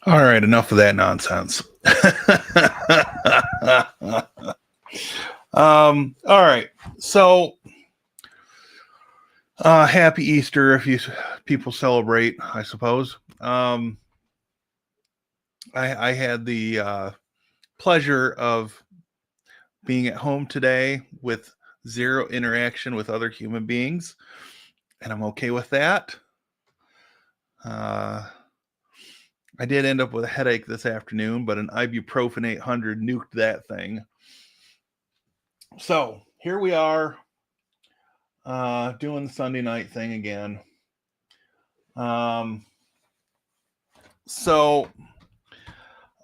All right, enough of that nonsense. All right. So, happy Easter if you people celebrate, I suppose. I had the pleasure of being at home today with zero interaction with other human beings, and I'm okay with that. I did end up with a headache this afternoon, but an ibuprofen 800 nuked that thing. So here we are, doing the Sunday night thing again. So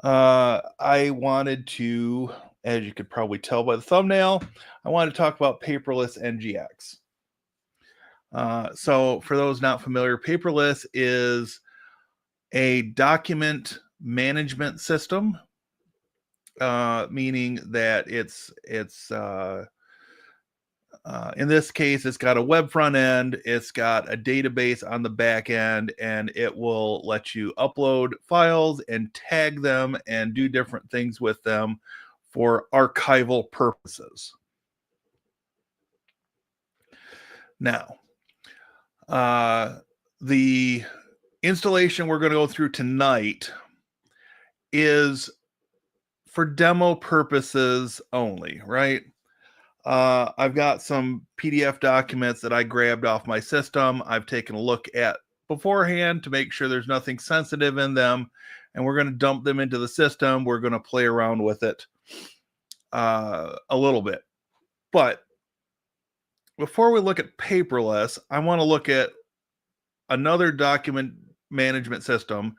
I wanted to, as you could probably tell by the thumbnail, I wanted to talk about paperless NGX. So for those not familiar, paperless is a document management system, meaning that it's in this case, it's got a web front end, it's got a database on the back end, and it will let you upload files and tag them and do different things with them for archival purposes. Now, the installation we're going to go through tonight is for demo purposes only, right? I've got some PDF documents that I grabbed off my system. I've taken a look at beforehand to make sure there's nothing sensitive in them, and we're going to dump them into the system. We're going to play around with it a little bit. But before we look at paperless, I want to look at another document management system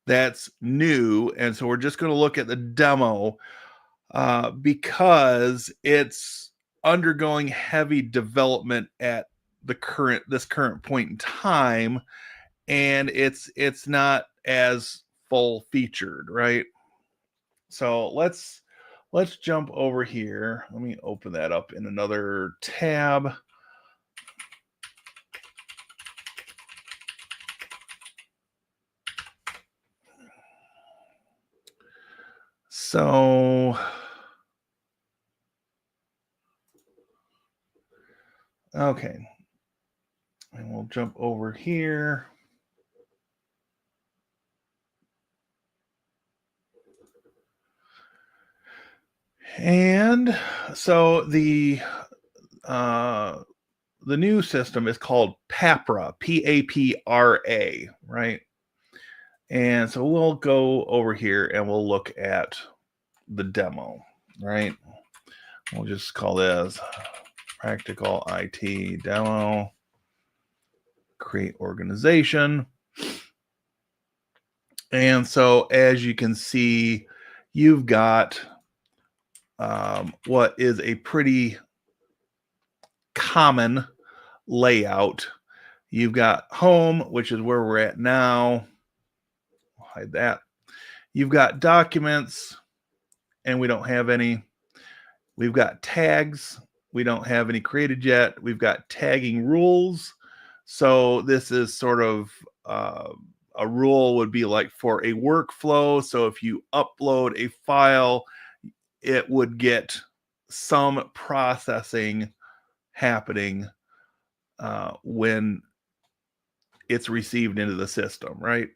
that's new. And so we're just going to look at the demo because it's undergoing heavy development at this current point in time, and it's not as full featured, right? So let's jump over here. Let me open that up in another tab. So okay, and we'll jump over here. And so the new system is called PAPRA, P-A-P-R-A, right? And so we'll go over here and we'll look at the demo, right? We'll just call this Practical IT Demo, create organization. And so as you can see, you've got what is a pretty common layout. You've got home, which is where we're at now. I'll hide that. You've got documents, and we don't have any. We've got tags. We don't have any created yet. We've got tagging rules. So this is sort of a rule would be like for a workflow. So if you upload a file, it would get some processing happening when it's received into the system, right?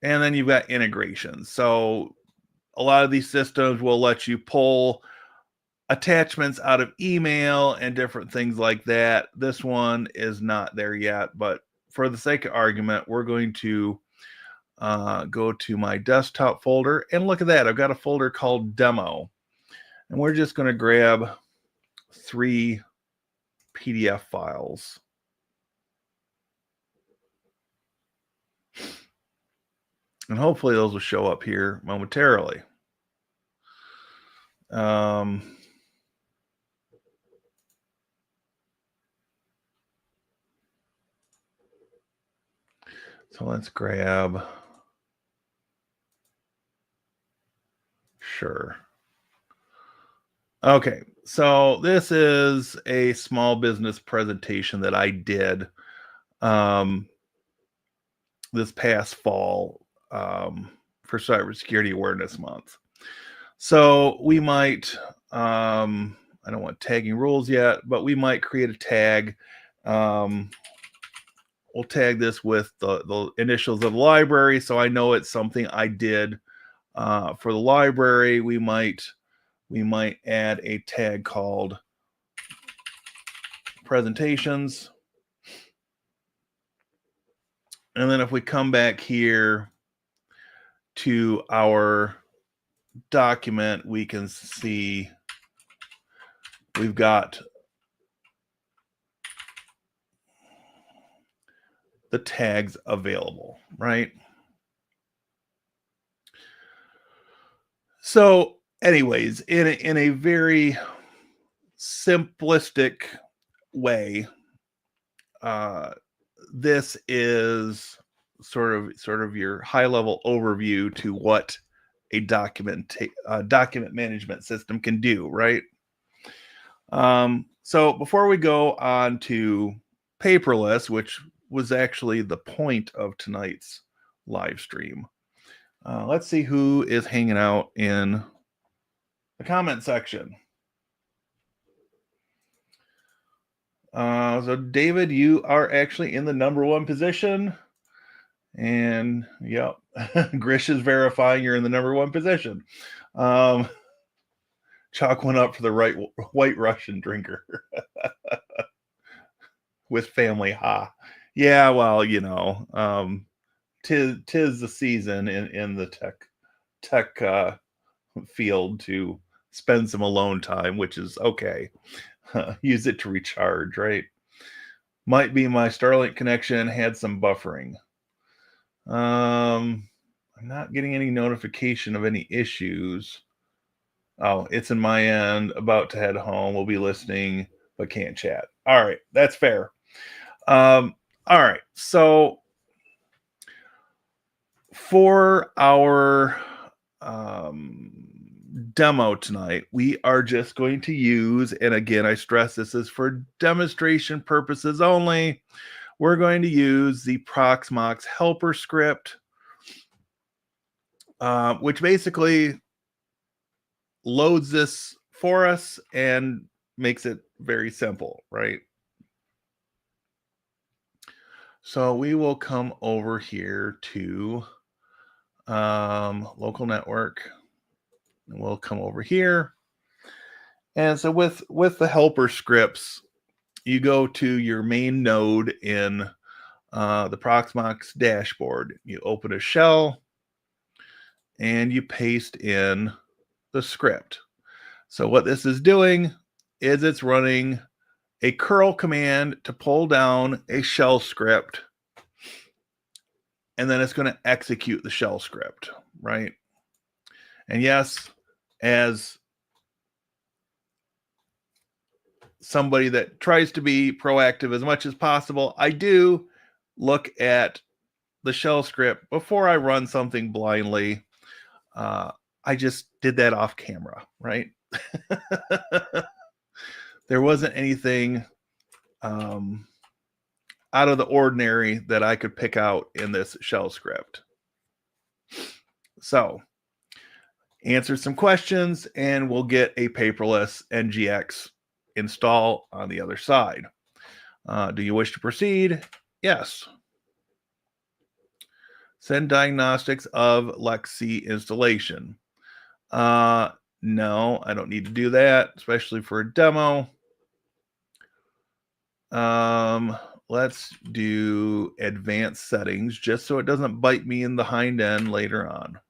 And then you've got integrations. So a lot of these systems will let you pull attachments out of email and different things like that. This one is not there yet, but for the sake of argument, we're going to go to my desktop folder, and look at that. I've got a folder called demo, and we're just going to grab 3 PDF files. And hopefully those will show up here momentarily. So let's grab, sure. Okay, so this is a small business presentation that I did this past fall. for Cybersecurity Awareness Month. So we might, I don't want tagging rules yet, but we might create a tag. We'll tag this with the initials of the library, so I know it's something I did for the library. We might add a tag called presentations. And then if we come back here to our document, we can see we've got the tags available, right? So anyways, in a very simplistic way, this is sort of your high level overview to what a document management system can do, right? So before we go on to paperless, which was actually the point of tonight's live stream, let's see who is hanging out in the comment section. So David, you are actually in the #1 position. And yep, Grish is verifying you're in the #1 position. Chalk went up for the white Russian drinker with family. Ha. Yeah, well, you know, tis the season in the tech field to spend some alone time, which is okay. Use it to recharge, right? Might be my Starlink connection had some buffering. I'm not getting any notification of any issues. Oh, it's in my end. About to head home. We'll be listening, but can't chat. All right, that's fair. All right, so for our demo tonight, we are just going to use, and again, I stress this is for demonstration purposes only. We're going to use the Proxmox helper script, which basically loads this for us and makes it very simple, right? So we will come over here to local network, and we'll come over here. And so with the helper scripts, you go to your main node in the Proxmox dashboard. You open a shell and you paste in the script. So what this is doing is it's running a curl command to pull down a shell script, and then it's going to execute the shell script, right? And yes, as somebody that tries to be proactive as much as possible, I do look at the shell script before I run something blindly. I just did that off camera, right? There wasn't anything out of the ordinary that I could pick out in this shell script. So answer some questions and we'll get a paperless NGX install on the other side. Do you wish to proceed? Yes. Send diagnostics of Lexi installation. No, I don't need to do that, especially for a demo. Let's do advanced settings just so it doesn't bite me in the hind end later on.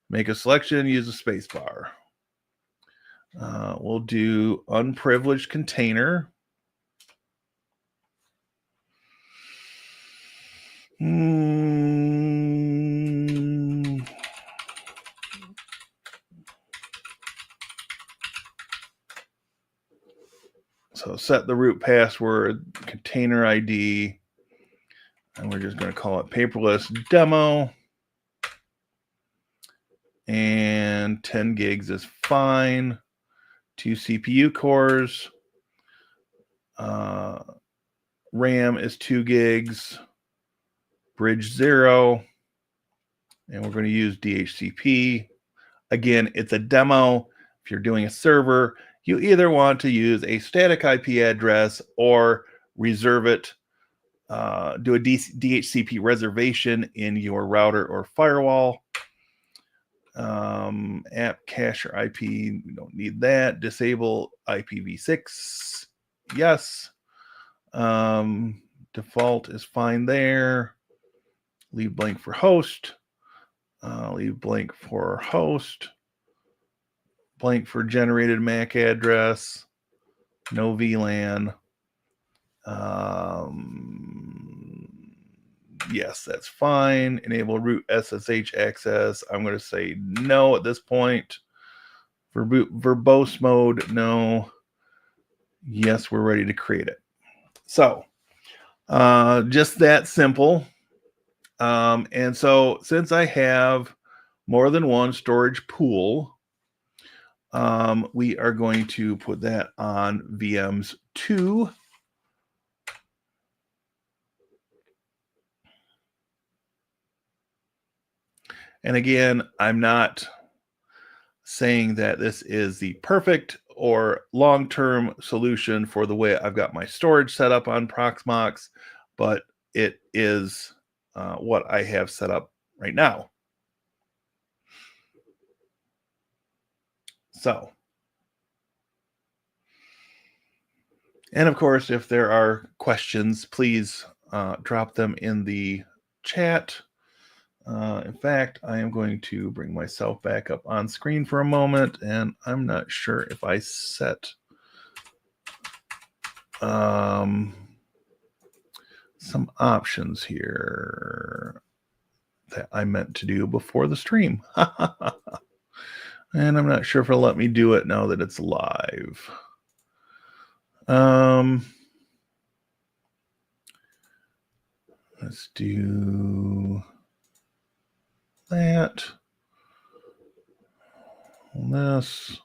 Make a selection, use a space bar. We'll do unprivileged container. So set the root password, container ID, and we're just going to call it paperless demo. And 10 gigs is fine. 2 CPU cores. RAM is 2 gigs. Bridge 0. and we're going to use DHCP. Again, it's a demo. If you're doing a server, you either want to use a static IP address or reserve it, do a DHCP reservation in your router or firewall. App cache or IP, we don't need that. Disable IPv6, yes. Default is fine there. Leave blank for host. Leave blank for host. Blank for generated MAC address. No VLAN. Yes, that's fine. Enable root SSH access. I'm going to say no at this point. Verbose mode, no. Yes, we're ready to create it. So, just that simple. And so, since I have more than one storage pool, we are going to put that on VMs 2. And again, I'm not saying that this is the perfect or long-term solution for the way I've got my storage set up on Proxmox, but it is what I have set up right now. So, and of course, if there are questions, please drop them in the chat. In fact, I am going to bring myself back up on screen for a moment, and I'm not sure if I set some options here that I meant to do before the stream. And I'm not sure if it'll let me do it now that it's live. Let's do that. This.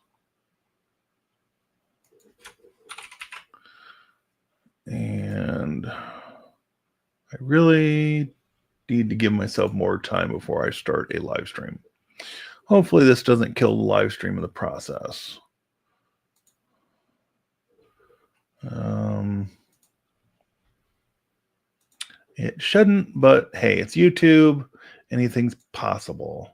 And I really need to give myself more time before I start a live stream. Hopefully this doesn't kill the live stream in the process. It shouldn't, but hey, it's YouTube. Anything's possible.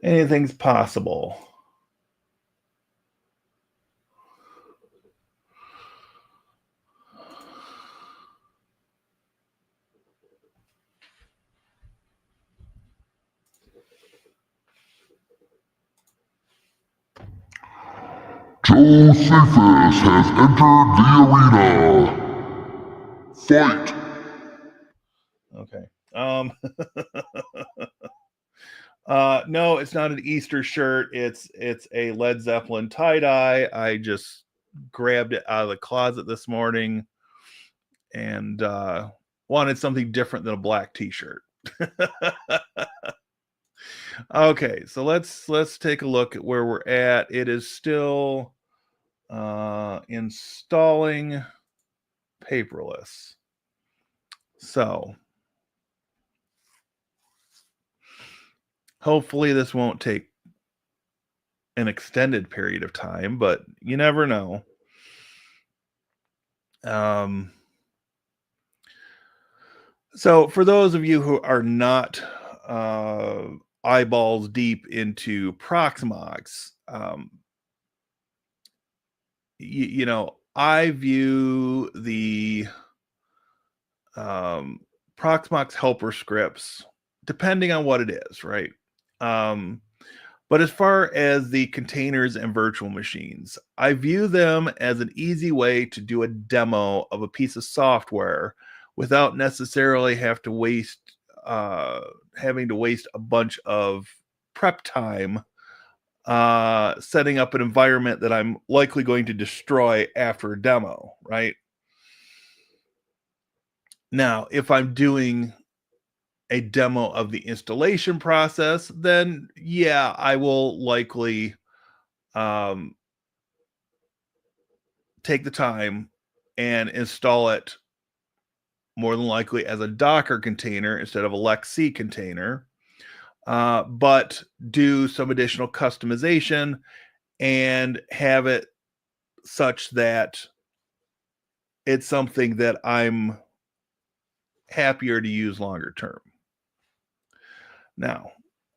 Anything's possible. Josephus has entered the arena. Fight! Okay. No, it's not an Easter shirt. It's a Led Zeppelin tie-dye. I just grabbed it out of the closet this morning and wanted something different than a black t-shirt. Okay, so let's take a look at where we're at. It is still installing paperless. So hopefully this won't take an extended period of time, but you never know. So for those of you who are not eyeballs deep into Proxmox, you know, I view the Proxmox helper scripts, depending on what it is, right? But as far as the containers and virtual machines, I view them as an easy way to do a demo of a piece of software without necessarily having to waste a bunch of prep time setting up an environment that I'm likely going to destroy after a demo, right? Now, if I'm doing a demo of the installation process, then yeah, I will likely take the time and install it more than likely as a Docker container instead of a LexC container, but do some additional customization and have it such that it's something that I'm happier to use longer term. Now,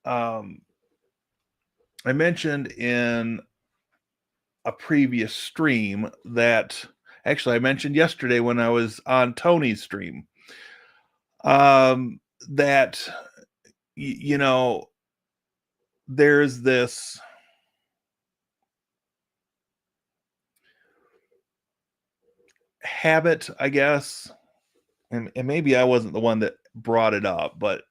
I mentioned in a previous stream that actually I mentioned yesterday when I was on Tony's stream that you know there's this habit, I guess, and maybe I wasn't the one that brought it up, but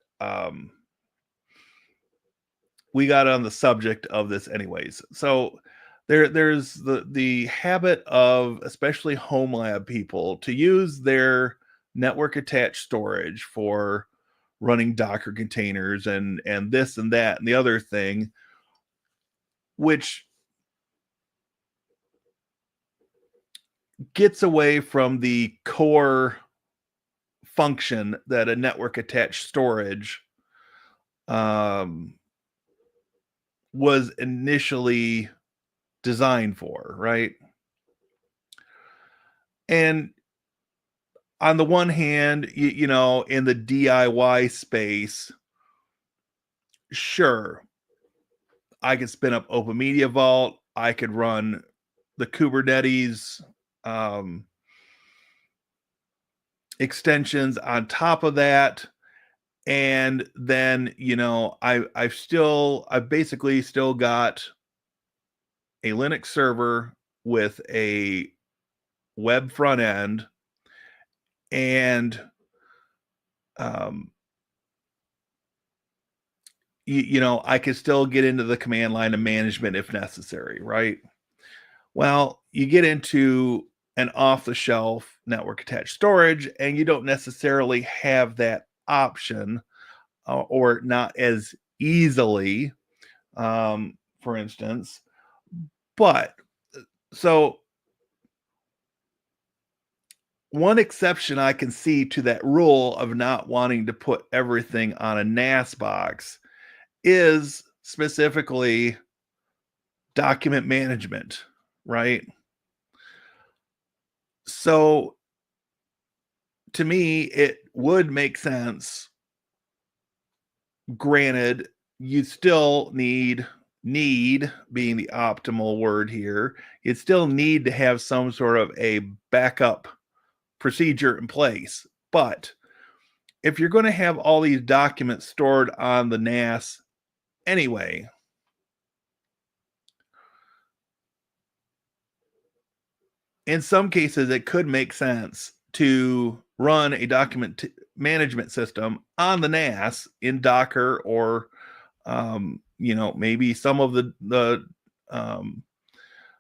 we got on the subject of this anyways. So there's the habit of especially home lab people to use their network attached storage for running Docker containers and this and that and the other thing, which gets away from the core function that a network attached storage was initially designed for, right? And on the one hand, you know, in the DIY space, sure, I could spin up Open Media Vault. I could run the Kubernetes extensions on top of that. And then, you know, I've basically still got a Linux server with a web front end and you know, I could still get into the command line of management if necessary, right? Well, you get into an off-the-shelf network attached storage, and you don't necessarily have that option, or not as easily, for instance. But so one exception I can see to that rule of not wanting to put everything on a NAS box is specifically document management, right? So to me, it would make sense. Granted, you still need being the optimal word here. You still need to have some sort of a backup procedure in place. But if you're going to have all these documents stored on the NAS anyway, in some cases, it could make sense to run a document management system on the NAS in Docker, or you know, maybe some of the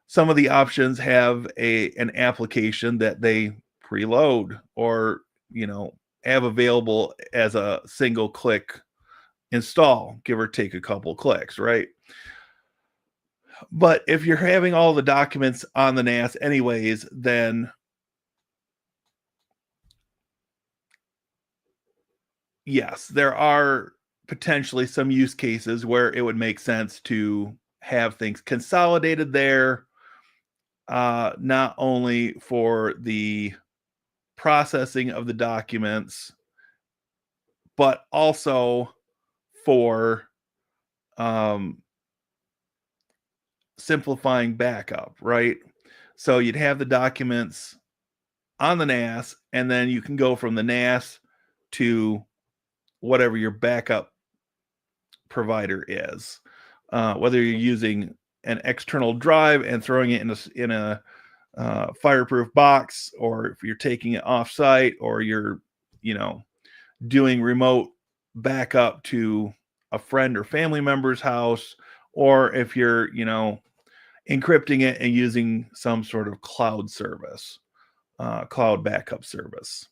some of the options have an application that they preload, or you know, have available as a single click install, give or take a couple clicks, right? But if you're having all the documents on the NAS anyways, then yes, there are potentially some use cases where it would make sense to have things consolidated there, not only for the processing of the documents, but also for um, simplifying backup, right? So you'd have the documents on the NAS, and then you can go from the NAS to whatever your backup provider is, whether you're using an external drive and throwing it in a fireproof box, or if you're taking it off site, or you're, you know, doing remote backup to a friend or family member's house, or if you're, you know, encrypting it and using some sort of cloud service, cloud backup service.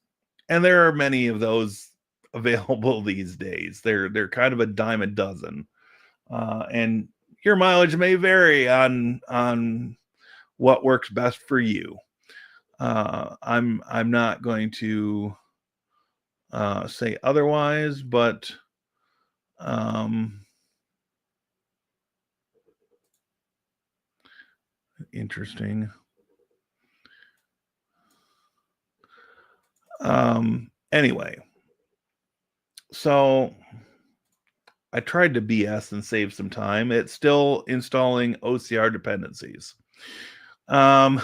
And there are many of those available these days. They're kind of a dime a dozen, and your mileage may vary on what works best for you. I'm not going to say otherwise, but interesting. Anyway, so I tried to BS and save some time. It's still installing OCR dependencies. Let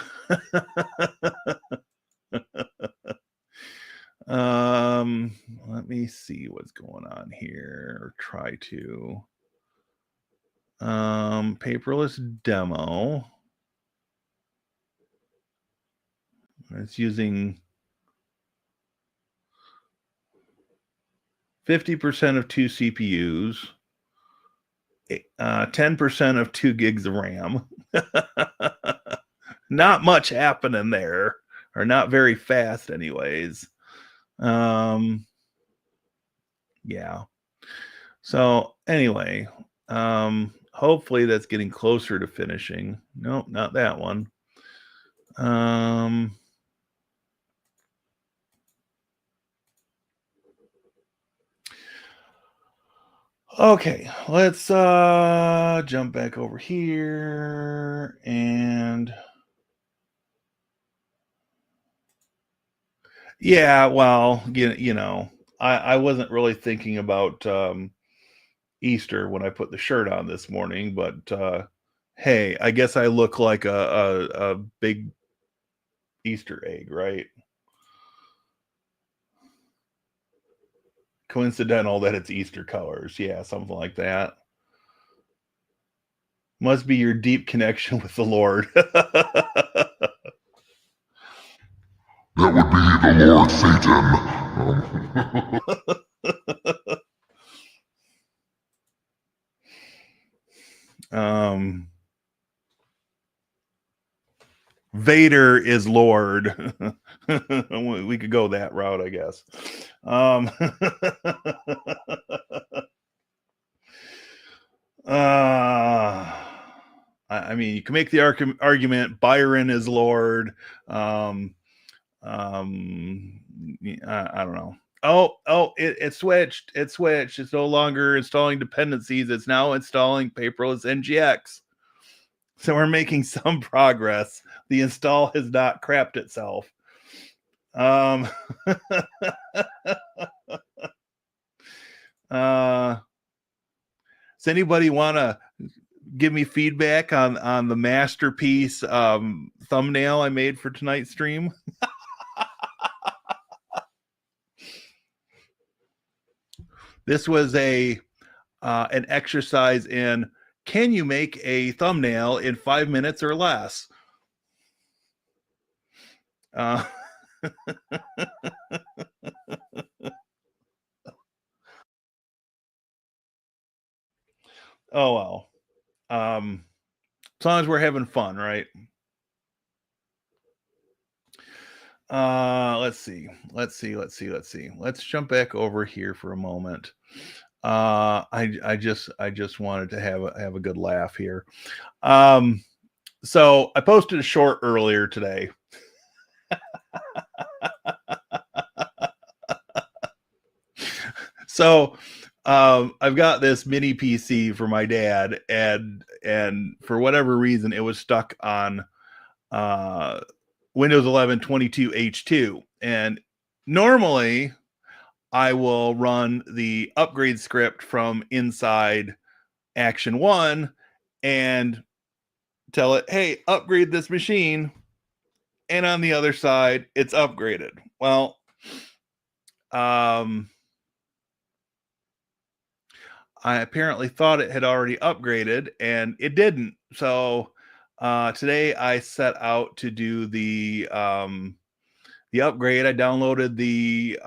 me see what's going on here. Try to paperless demo. It's using 50% of 2 CPUs, 10% of 2 gigs of RAM. Not much happening there, or not very fast anyways. Yeah. So anyway, hopefully that's getting closer to finishing. Nope, not that one. Okay, let's jump back over here and yeah, well, you know, I wasn't really thinking about Easter when I put the shirt on this morning, but hey, I guess I look like a big Easter egg, right? Coincidental that it's Easter colors. Yeah, something like that. Must be your deep connection with the Lord. That would be the Lord Satan. Vader is Lord. We could go that route, I guess. I mean, you can make the argument Byron is Lord. I don't know. Oh, it switched. It switched. It's no longer installing dependencies. It's now installing paperless NGX. So we're making some progress. The install has not crapped itself. Does anybody want to give me feedback on the masterpiece thumbnail I made for tonight's stream? This was an exercise in can you make a thumbnail in 5 minutes or less? Oh well. As long as we're having fun, right? Let's see. Let's jump back over here for a moment. I just wanted to have a good laugh here. So I posted a short earlier today. So I've got this mini PC for my dad, and for whatever reason, it was stuck on Windows 11 22H2. And normally I will run the upgrade script from inside Action 1 and tell it, hey, upgrade this machine. And on the other side, it's upgraded. Well, I apparently thought it had already upgraded, and it didn't. So today I set out to do the upgrade. I downloaded the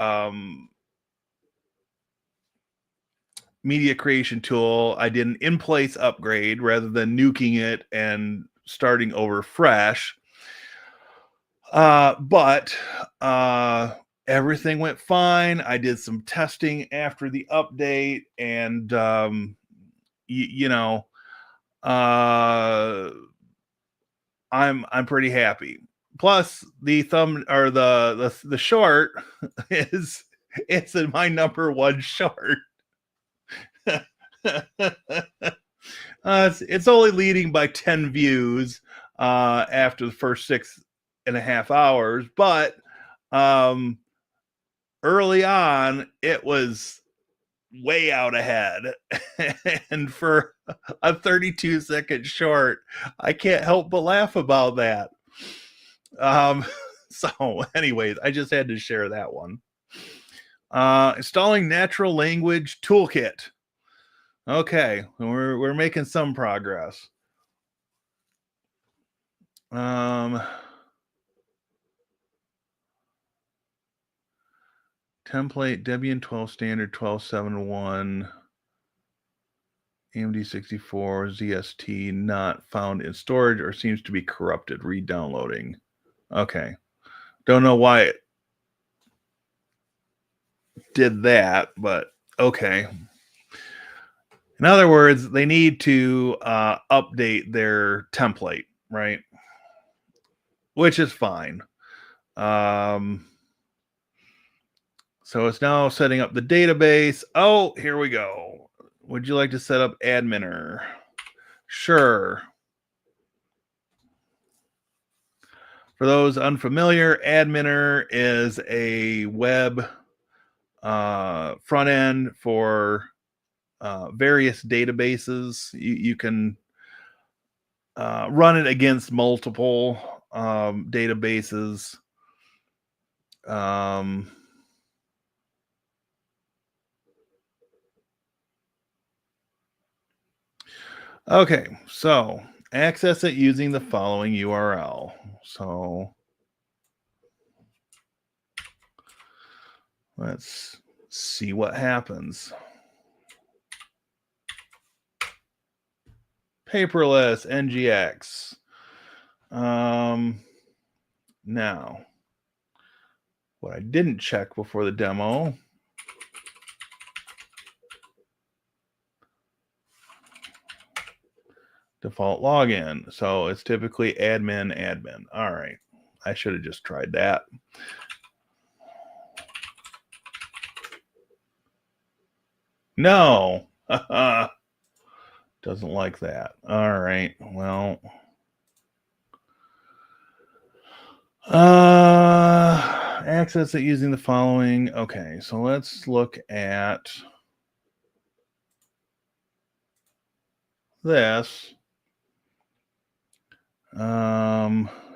media creation tool. I did an in-place upgrade rather than nuking it and starting over fresh. But everything went fine. I did some testing after the update, and you know, I'm pretty happy. Plus, the thumb or the short is It's my number one short. It's only leading by 10 views after the first 6.5 hours, but early on it was way out ahead. And for a 32-second short, I can't help but laugh about that. So anyways, I just had to share that one. Installing natural language toolkit. Okay, we're making some progress. Template Debian 12 standard 12.7.1 AMD 64 ZST not found in storage or seems to be corrupted. Re-downloading. Okay, don't know why it did that, but okay. In other words, they need to update their template, right? Which is fine. So it's now setting up the database. Oh, here we go. Would you like to set up adminer? Sure. For those unfamiliar, adminer is a web front end for various databases. You can run it against multiple databases. Okay, so access it using the following URL. So let's see what happens. Paperless NGX. Now, what I didn't check before the demo. Default login. So it's typically admin. All right. I should have just tried that. No. Doesn't like that. All right. Well. Access it using the following. Okay. So let's look at this.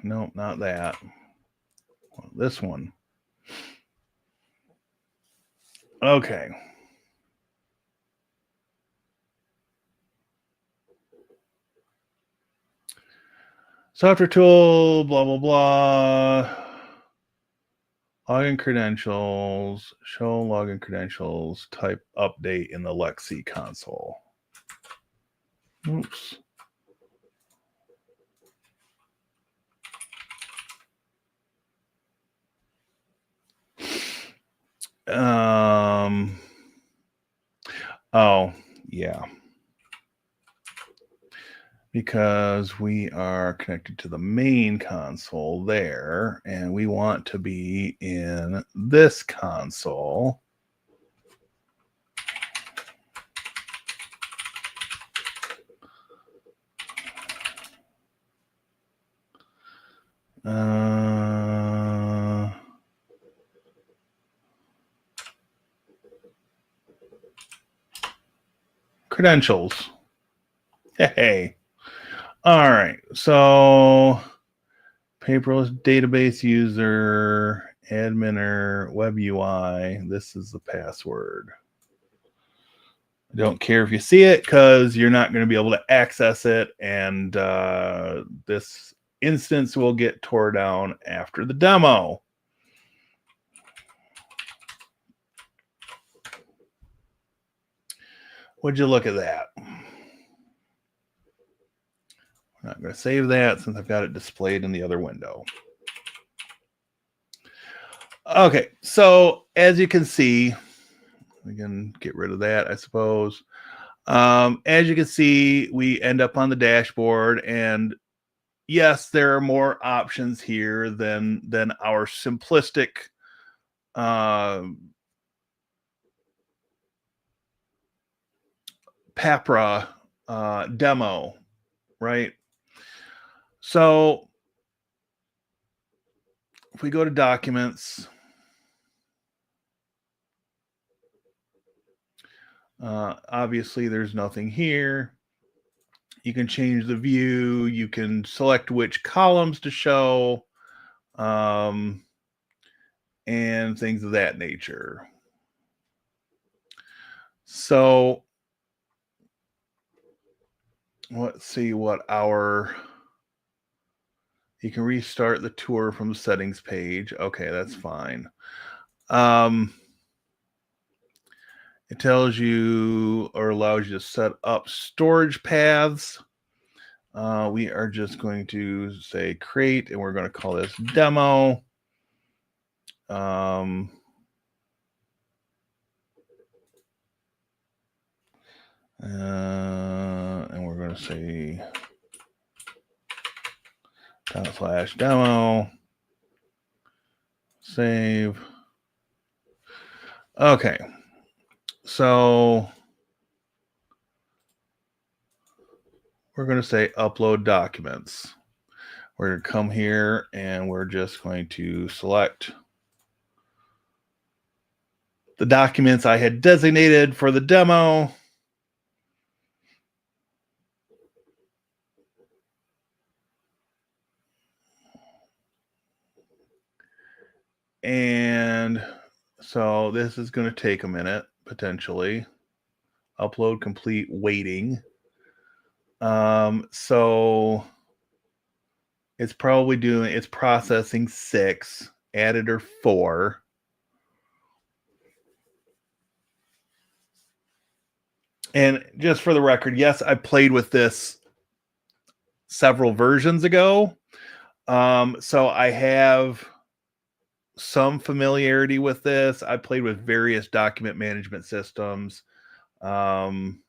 No, not that. This one. Okay. Software tool, blah, blah, blah. Login credentials, show login credentials, type update in the Lexi console. Oops. Oh, yeah. Because we are connected to the main console there, and we want to be in this console. Credentials. Hey. All right. So paperless database user, adminer, web UI. This is the password. I don't care if you see it because you're not going to be able to access it. And this instance will get tore down after the demo. Would you look at that? I'm not going to save that since I've got it displayed in the other window. Okay, so as you can see, we can get rid of that, I suppose. As you can see, we end up on the dashboard, and yes, there are more options here than our simplistic Papra demo, right? So if we go to documents, obviously there's nothing here. You can change the view. You can select which columns to show, and things of that nature. So let's see what you can restart the tour from the settings page. Okay, that's fine. It tells you or allows you to set up storage paths. We are just going to say create, and we're going to call this demo. And we're going to say /demo. Save. Okay. So we're going to say upload documents. We're going to come here and we're just going to select the documents I had designated for the demo. And so this is going to take a minute, potentially. Upload complete, waiting. So it's processing 6, editor 4. And just for the record, yes, I played with this several versions ago. So I have some familiarity with this. I played with various document management systems. And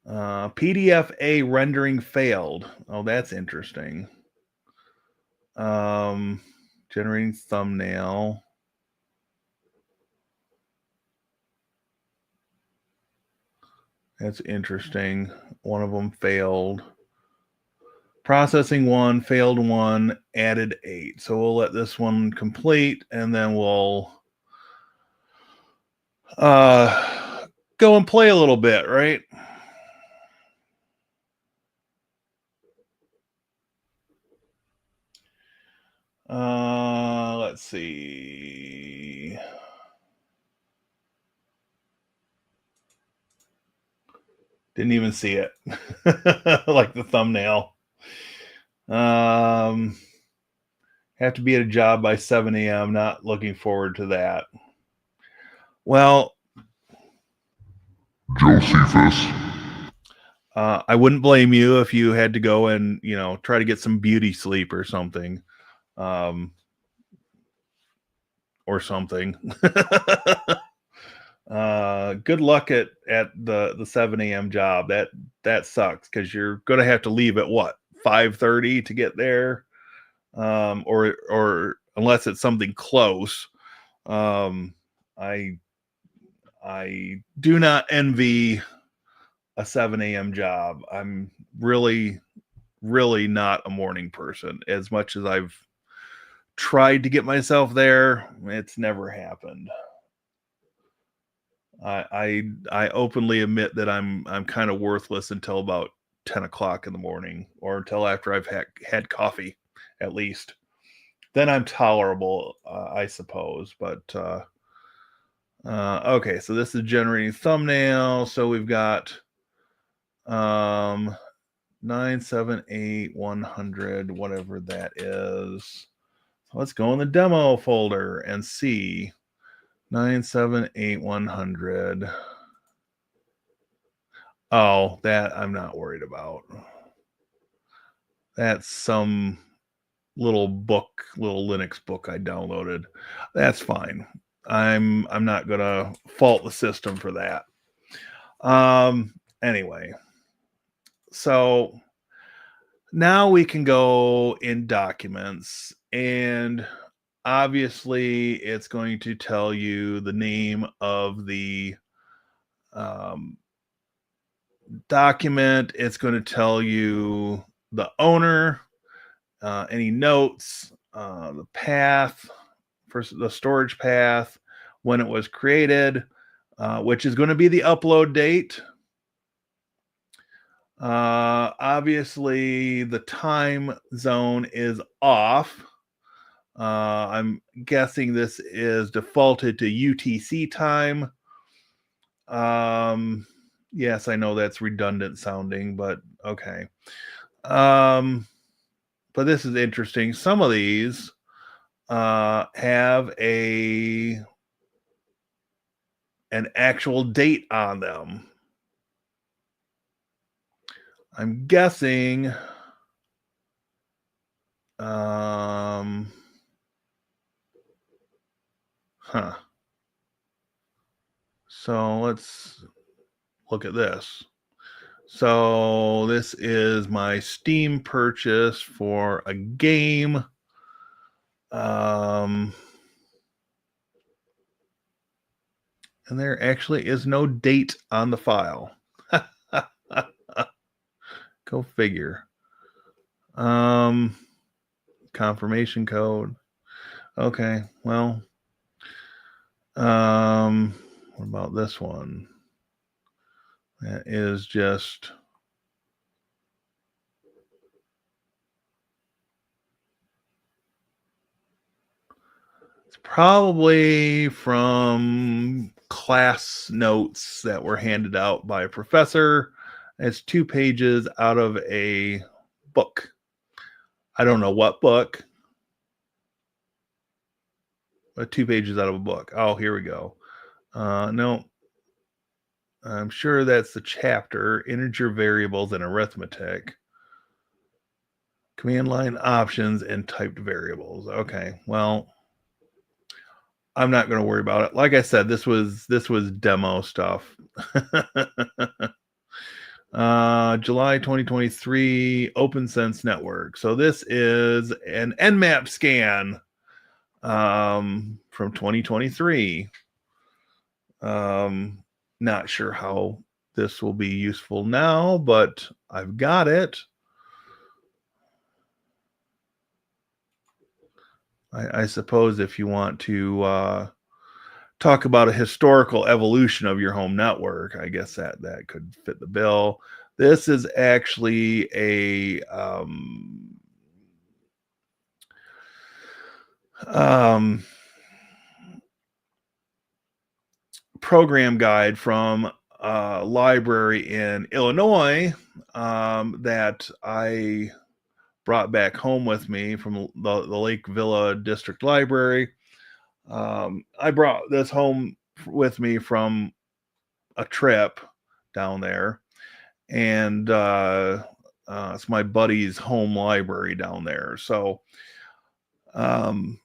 PDF-A rendering failed. Oh, that's interesting. Generating thumbnail. That's interesting. One of them failed. Processing 1, failed 1, added 8. So we'll let this one complete, and then we'll go and play a little bit, right? Let's see. Didn't even see it. Like the thumbnail. Have to be at a job by 7 a.m. Not looking forward to that. Well, Josephus. I wouldn't blame you if you had to go and, try to get some beauty sleep or something. Or something. Good luck at the 7 a.m. job. That sucks because you're gonna have to leave at what, 5:30 to get there, or unless it's something close. I do not envy a 7 a.m. job. I'm really not a morning person. As much as I've tried to get myself there, it's never happened. I openly admit that I'm kind of worthless until about 10 o'clock in the morning, or until after I've had coffee, at least. Then I'm tolerable, I suppose. But okay, so this is generating thumbnail. So we've got 978-100, whatever that is. So let's go in the demo folder and see 978-100. Oh, that I'm not worried about. That's some little Linux book I downloaded. That's fine. I'm not gonna fault the system for that. Anyway, so now we can go in documents, and obviously, it's going to tell you the name of the um, document. It's going to tell you the owner, any notes, the path for the storage path, when it was created, which is going to be the upload date. Obviously, the time zone is off. I'm guessing this is defaulted to UTC time. Yes, I know that's redundant sounding, but okay. But this is interesting. Some of these have an actual date on them. I'm guessing so let's look at this. So this is my Steam purchase for a game. And there actually is no date on the file. Go figure. Confirmation code. Okay, well, what about this one? That is just it's probably from class notes that were handed out by a professor. It's 2 pages out of a book. I don't know what book, but 2 pages out of a book. Oh, here we go. No, I'm sure that's the chapter, integer variables and arithmetic. Command line options and typed variables. Okay, well, I'm not going to worry about it. Like I said, this was demo stuff. July 2023 OpenSense Network. So this is an Nmap scan from 2023. Not sure how this will be useful now, but I've got it. I suppose if you want to talk about a historical evolution of your home network, I guess that could fit the bill. This is actually a program guide from a library in Illinois that I brought back home with me from the Lake Villa District Library. I brought this home with me from a trip down there, and it's my buddy's home library down there. So I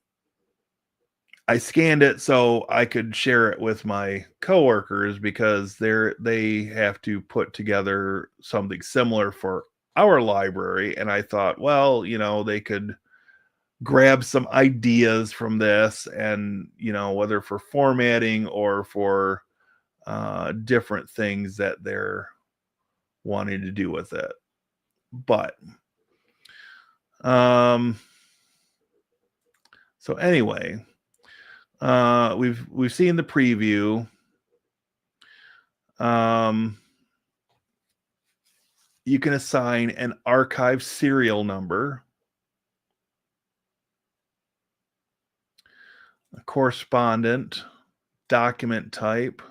scanned it so I could share it with my coworkers because they have to put together something similar for our library. And I thought, well, they could grab some ideas from this and, whether for formatting or for different things that they're wanting to do with it. But so anyway, we've seen the preview. You can assign an archive serial number, a correspondent, document type,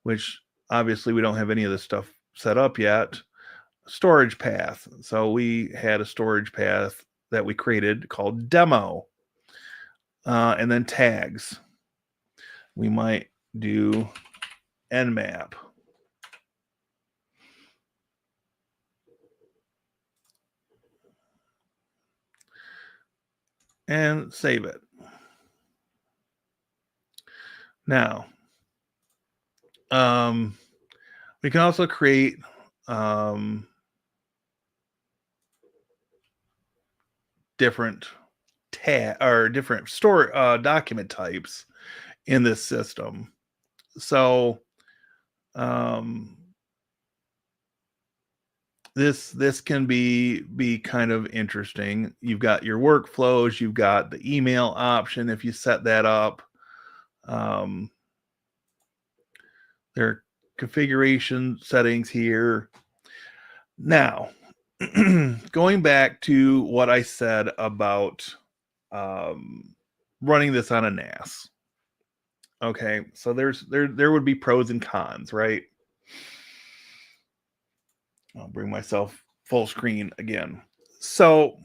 which obviously we don't have any of this stuff set up yet. Storage path. So we had a storage path that we created called demo. And then tags. We might do Nmap. And save it. Now, we can also create different different store document types in this system. So um, this can be kind of interesting. You've got your workflows, you've got the email option if you set that up. Um, there are configuration settings here. Now, going back to what I said about running this on a NAS. Okay, so there would be pros and cons, right? I'll bring myself full screen again. So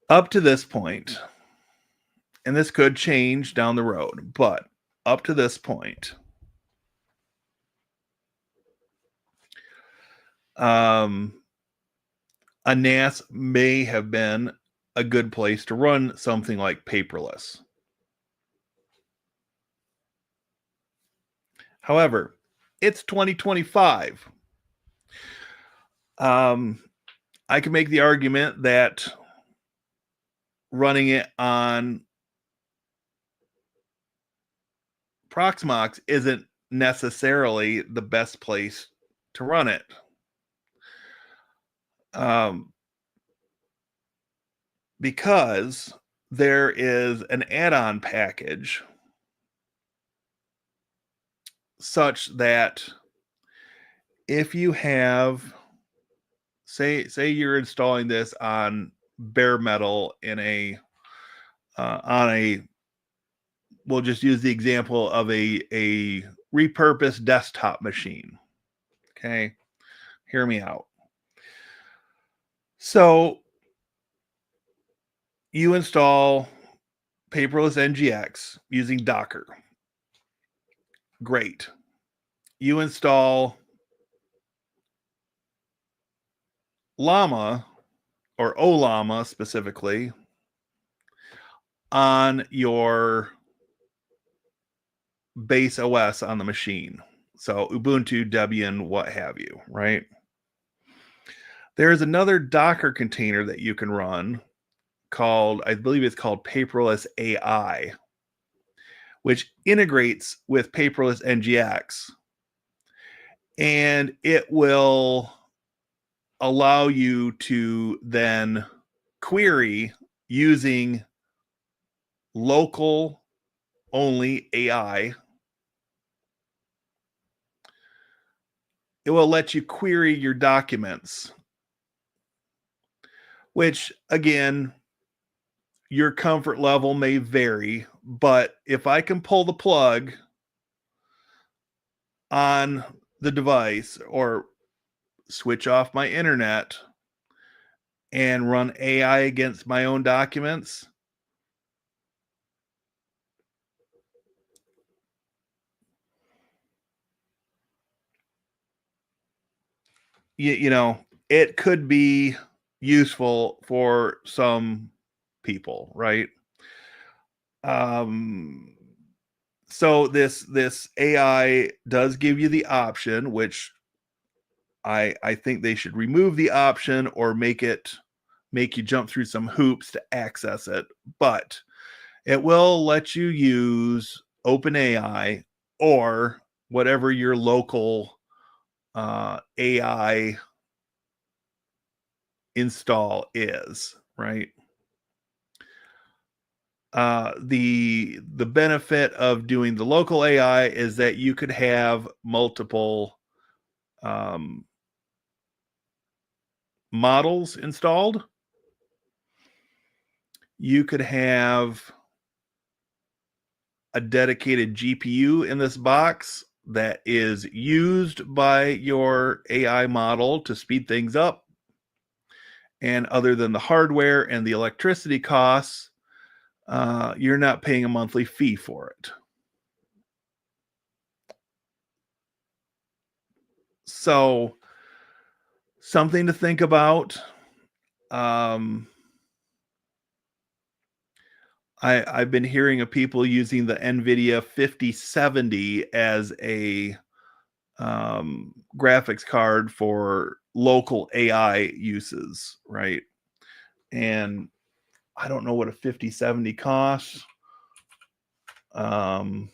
up to this point, and this could change down the road, but up to this point, a NAS may have been a good place to run something like paperless. However, it's 2025. I can make the argument that running it on Proxmox isn't necessarily the best place to run it. Because there is an add-on package such that if you have say you're installing this on bare metal in a on a we'll just use the example of a repurposed desktop machine. Okay, hear me out. So you install paperless NGX using Docker. Great. You install Llama or Olama specifically on your base OS on the machine. So Ubuntu, Debian, what have you, right? There's another Docker container that you can run called, I believe it's called Paperless AI, which integrates with Paperless NGX. And it will allow you to then query using local only AI. It will let you query your documents, which again, your comfort level may vary, but if I can pull the plug on the device or switch off my internet and run AI against my own documents, you know, it could be useful for some people, right? Um, so this AI does give you the option, which I think they should remove the option or make you jump through some hoops to access it, but it will let you use OpenAI or whatever your local AI install is, right? The benefit of doing the local AI is that you could have multiple models installed. You could have a dedicated GPU in this box that is used by your AI model to speed things up. And other than the hardware and the electricity costs, you're not paying a monthly fee for it. So, something to think about. I've been hearing of people using the NVIDIA 5070 as a graphics card for local AI uses, right? And I don't know what a 5070 costs. Um,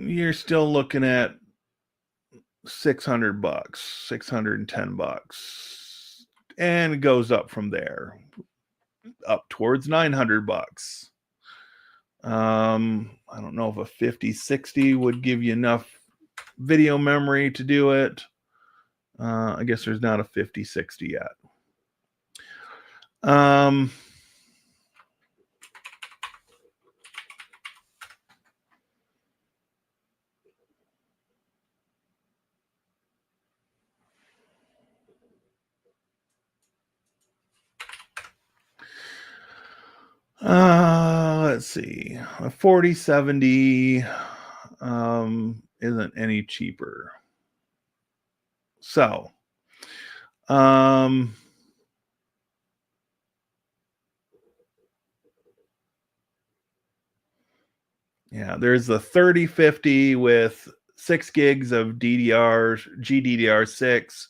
you're still looking at $600, $610, and it goes up from there, up towards $900. I don't know if a 5060 would give you enough video memory to do it. I guess there's not a 5060 yet. Let's see. A 4070 isn't any cheaper. So, yeah, there's the 3050 with 6 gigs of GDDR6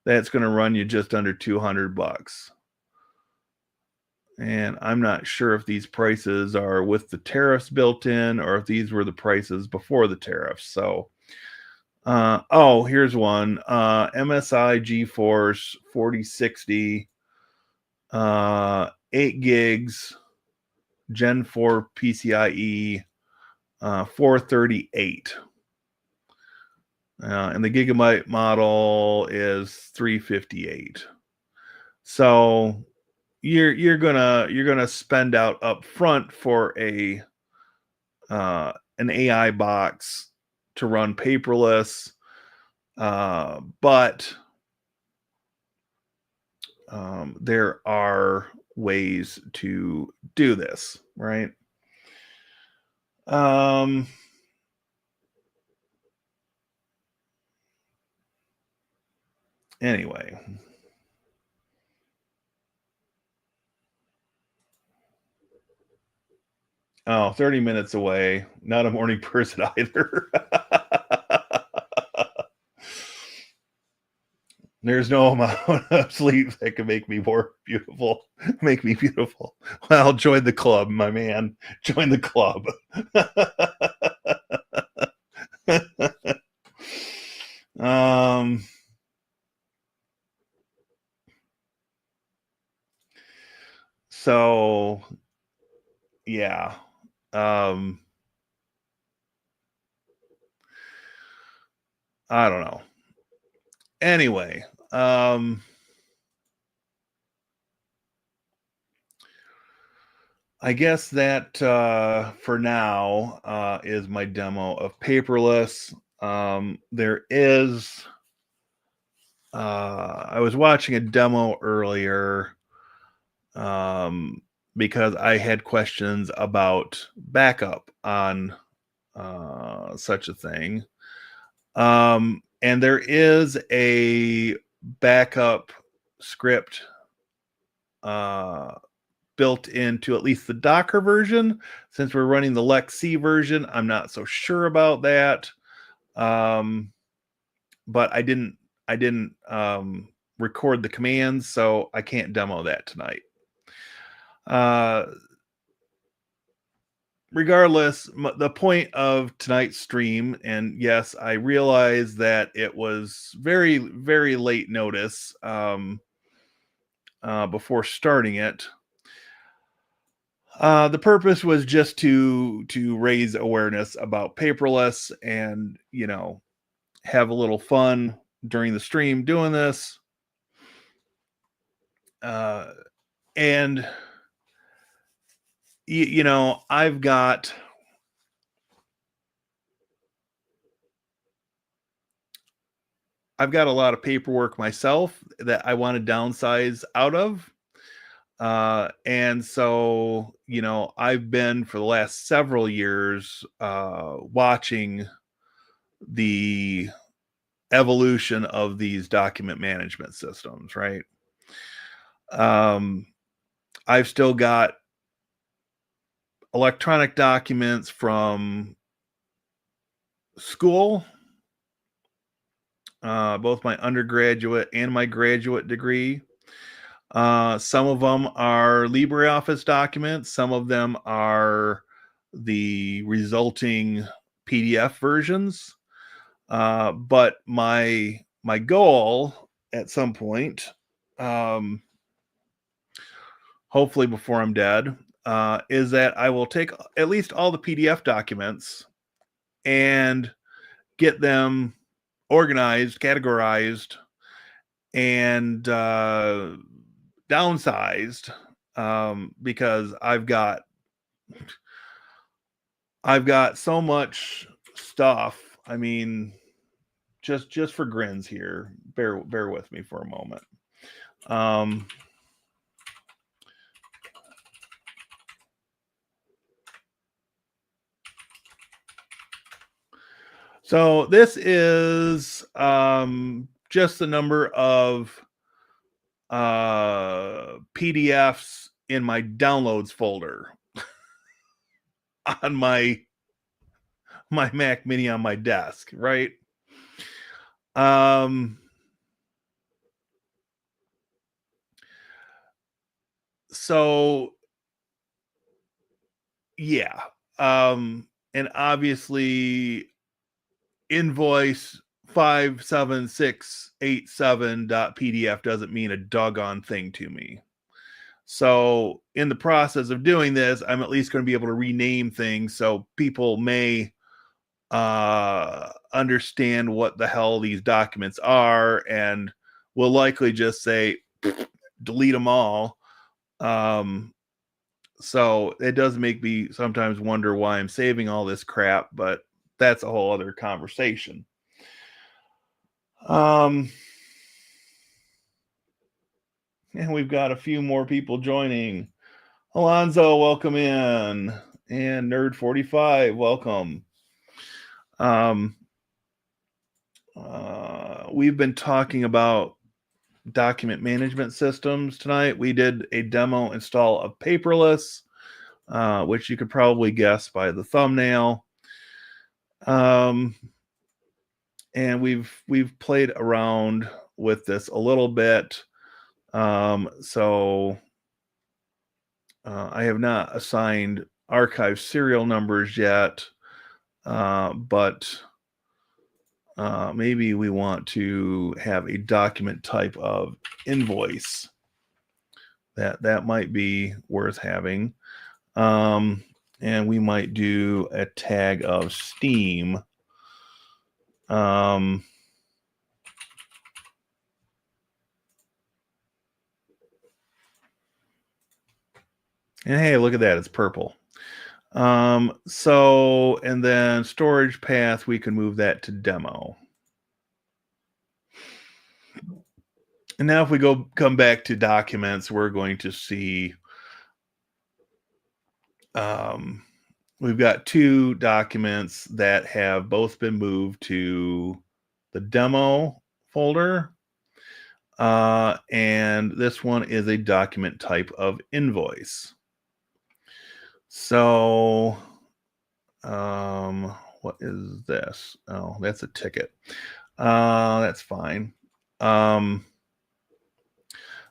that's going to run you just under $200. And I'm not sure if these prices are with the tariffs built in or if these were the prices before the tariffs. So, here's one. MSI GeForce 4060, 8 gigs, Gen 4 PCIe, 438. And the gigabyte model is 358. So you're gonna spend out up front for an AI box to run paperless, but there are ways to do this, right? Anyway. 30 minutes away. Not a morning person either. There's no amount of sleep that can make me more beautiful. Make me beautiful. Well, join the club, my man. Join the club. So yeah. I don't know. Anyway, I guess that for now is my demo of paperless. There is, I was watching a demo earlier because I had questions about backup on such a thing. And there is a backup script built into at least the Docker version. Since we're running the Lex C version, I'm not so sure about that. But I didn't record the commands, so I can't demo that tonight. Regardless, the point of tonight's stream, and yes, I realize that it was very, very late notice before starting it. The purpose was just to raise awareness about paperless and, have a little fun during the stream doing this. And I've got a lot of paperwork myself that I want to downsize out of. And so, I've been for the last several years watching the evolution of these document management systems, right? I've still got electronic documents from school, both my undergraduate and my graduate degree. Some of them are LibreOffice documents. Some of them are the resulting PDF versions. But my goal at some point, hopefully before I'm dead, is that I will take at least all the PDF documents and get them organized, categorized, and downsized, because I've got so much stuff. I mean, just for grins here, bear with me for a moment. So this is just the number of PDFs in my downloads folder on my Mac Mini on my desk, right? So yeah. And obviously invoice 57687.pdf doesn't mean a doggone thing to me. So in the process of doing this, I'm at least going to be able to rename things so people may understand what the hell these documents are, and will likely just say delete them all. So it does make me sometimes wonder why I'm saving all this crap, but that's a whole other conversation. And we've got a few more people joining. Alonzo, welcome in. And Nerd45, welcome. We've been talking about document management systems tonight. We did a demo install of Paperless, which you could probably guess by the thumbnail. And we've played around with this a little bit. So I have not assigned archive serial numbers yet, but maybe we want to have a document type of invoice. That might be worth having. And we might do a tag of Steam. And hey, look at that, it's purple. So, and then storage path, we can move that to demo. And now if we come back to documents, we're going to see we've got two documents that have both been moved to the demo folder. And this one is a document type of invoice. So, what is this? Oh, that's a ticket. That's fine.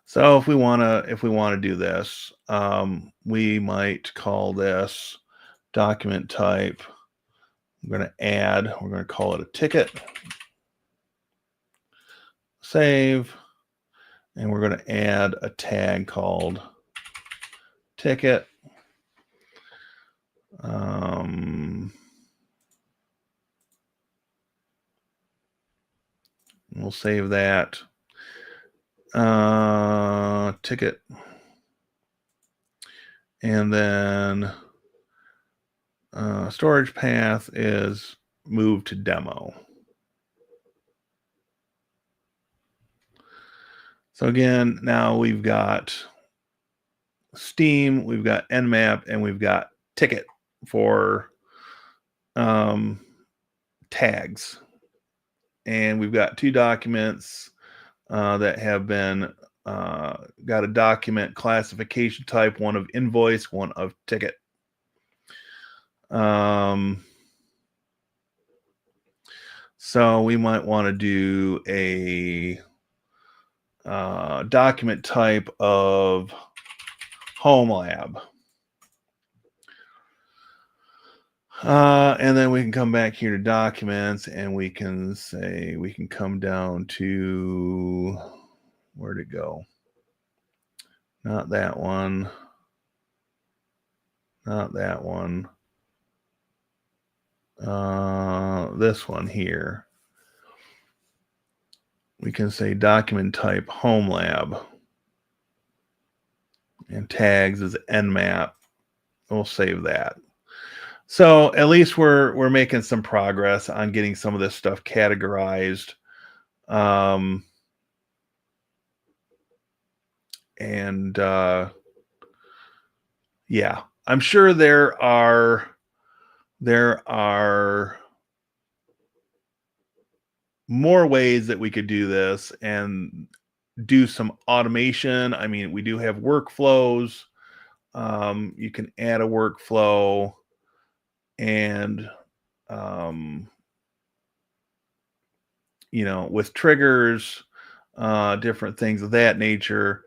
So if we want to do this, we might call this document type. We're going to call it a ticket. Save. And we're going to add a tag called ticket. We'll save that. Ticket. And then storage path is moved to demo. So again, now we've got Steam, we've got Nmap, and we've got ticket for tags. And we've got two documents that have been got a document classification type, one of invoice, one of ticket. So we might want to do a document type of home lab. And then we can come back here to documents, and we can say, we can come down to, where'd it go? Not that one. Not that one. This one here. We can say document type home lab, and tags is nmap. We'll save that. So at least we're making some progress on getting some of this stuff categorized. Yeah, I'm sure there are more ways that we could do this and do some automation. I mean, we do have workflows. You can add a workflow and with triggers, different things of that nature.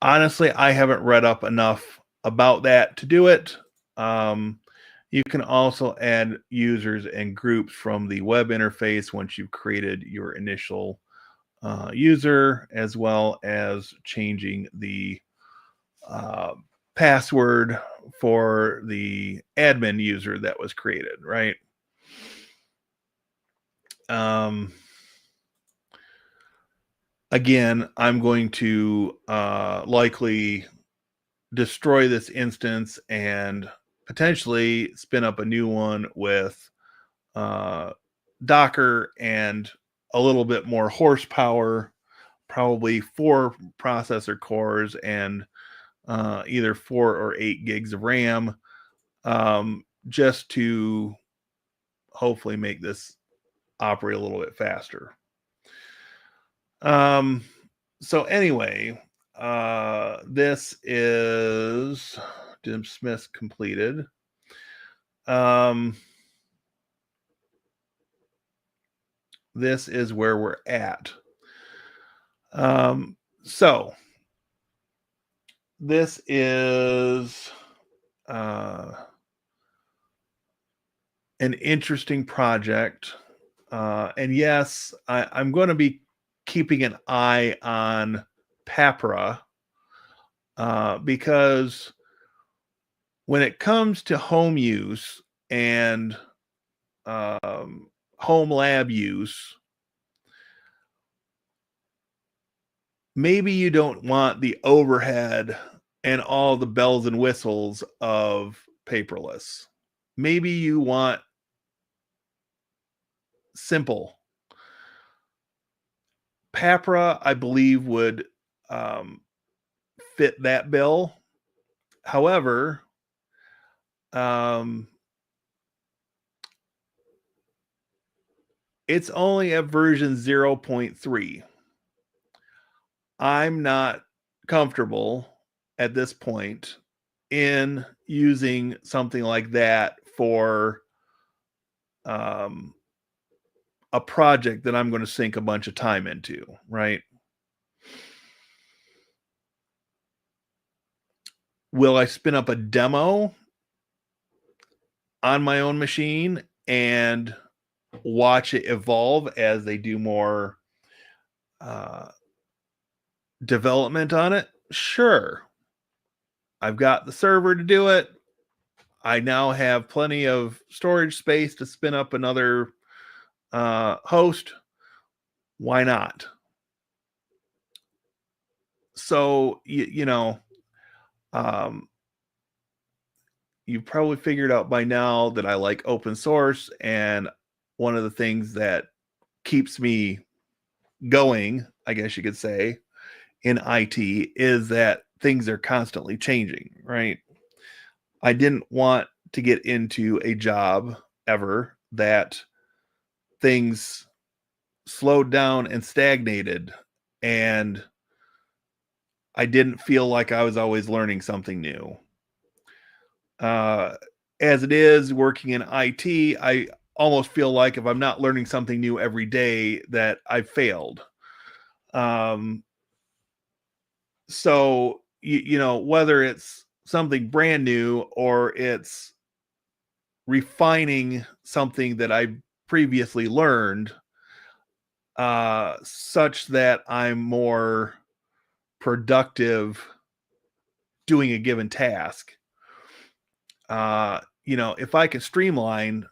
Honestly, I haven't read up enough about that to do it. You can also add users and groups from the web interface once you've created your initial user, as well as changing the password for the admin user that was created, right? Again, I'm going to likely destroy this instance and potentially spin up a new one with Docker and a little bit more horsepower, probably 4 processor cores and either 4 or 8 gigs of RAM, just to hopefully make this operate a little bit faster. So anyway, this is dismiss completed. This is where we're at. So this is an interesting project. And yes, I'm going to be keeping an eye on Papra, because when it comes to home use and home lab use, maybe you don't want the overhead and all the bells and whistles of paperless. Maybe you want simple. Papra, I believe, would fit that bill. However, it's only at version 0.3. I'm not comfortable at this point in using something like that for a project that I'm going to sink a bunch of time into, right? Will I spin up a demo on my own machine and watch it evolve as they do more development on it? Sure. I've got the server to do it. I now have plenty of storage space to spin up another host. Why not? So, you've probably figured out by now that I like open source, and one of the things that keeps me going, I guess you could say, in IT is that things are constantly changing, right? I didn't want to get into a job ever that things slowed down and stagnated, and I didn't feel like I was always learning something new. as it is working in IT, I almost feel like if I'm not learning something new every day, that I've failed. Um, so whether it's something brand new or it's refining something that I previously learned, such that I'm more productive doing a given task. If I can streamline,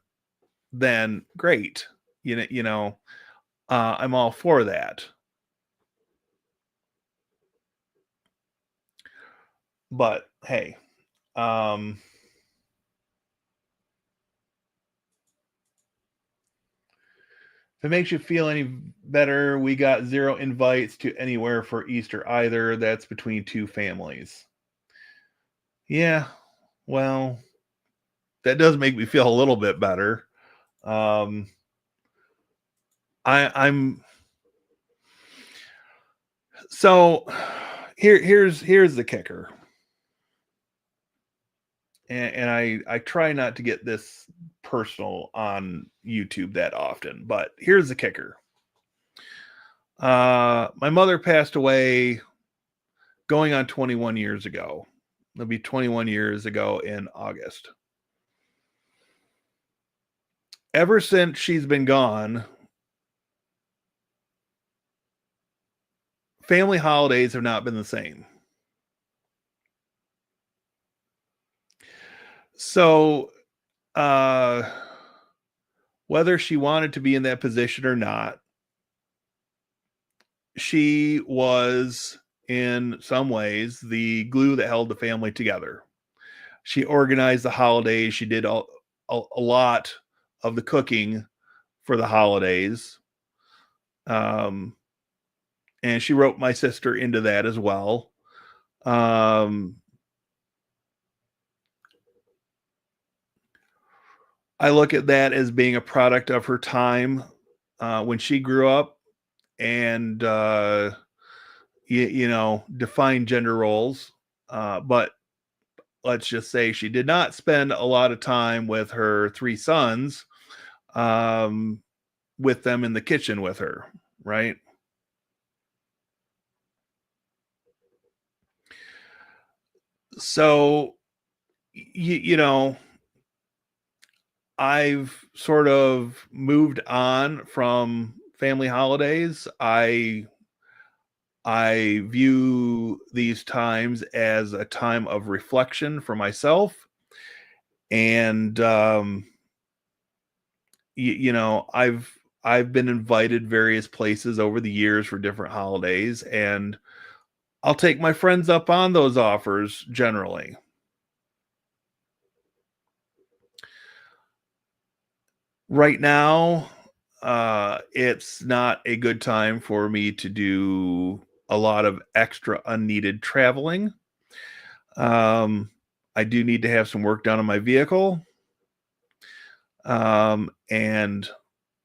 then great. I'm all for that. But hey, um, if it makes you feel any better, we got 0 invites to anywhere for Easter either. That's between 2 families. Yeah, well, that does make me feel a little bit better. Um, I'm so here's the kicker, and I try not to get this personal on YouTube that often, but here's the kicker. My mother passed away going on 21 years ago. It'll be 21 years ago in August. Ever since she's been gone, family holidays have not been the same. So, uh, whether she wanted to be in that position or not, she was in some ways the glue that held the family together. She organized the holidays. She did a lot of the cooking for the holidays. Um, and she wrote my sister into that as well. Um, I look at that as being a product of her time when she grew up and define gender roles. But let's just say she did not spend a lot of time with her 3 sons, um, with them in the kitchen with her, right? So, you know, I've sort of moved on from family holidays. I view these times as a time of reflection for myself, and I've been invited various places over the years for different holidays, and I'll take my friends up on those offers generally. Right now, it's not a good time for me to do a lot of extra unneeded traveling. Um, I do need to have some work done on my vehicle. And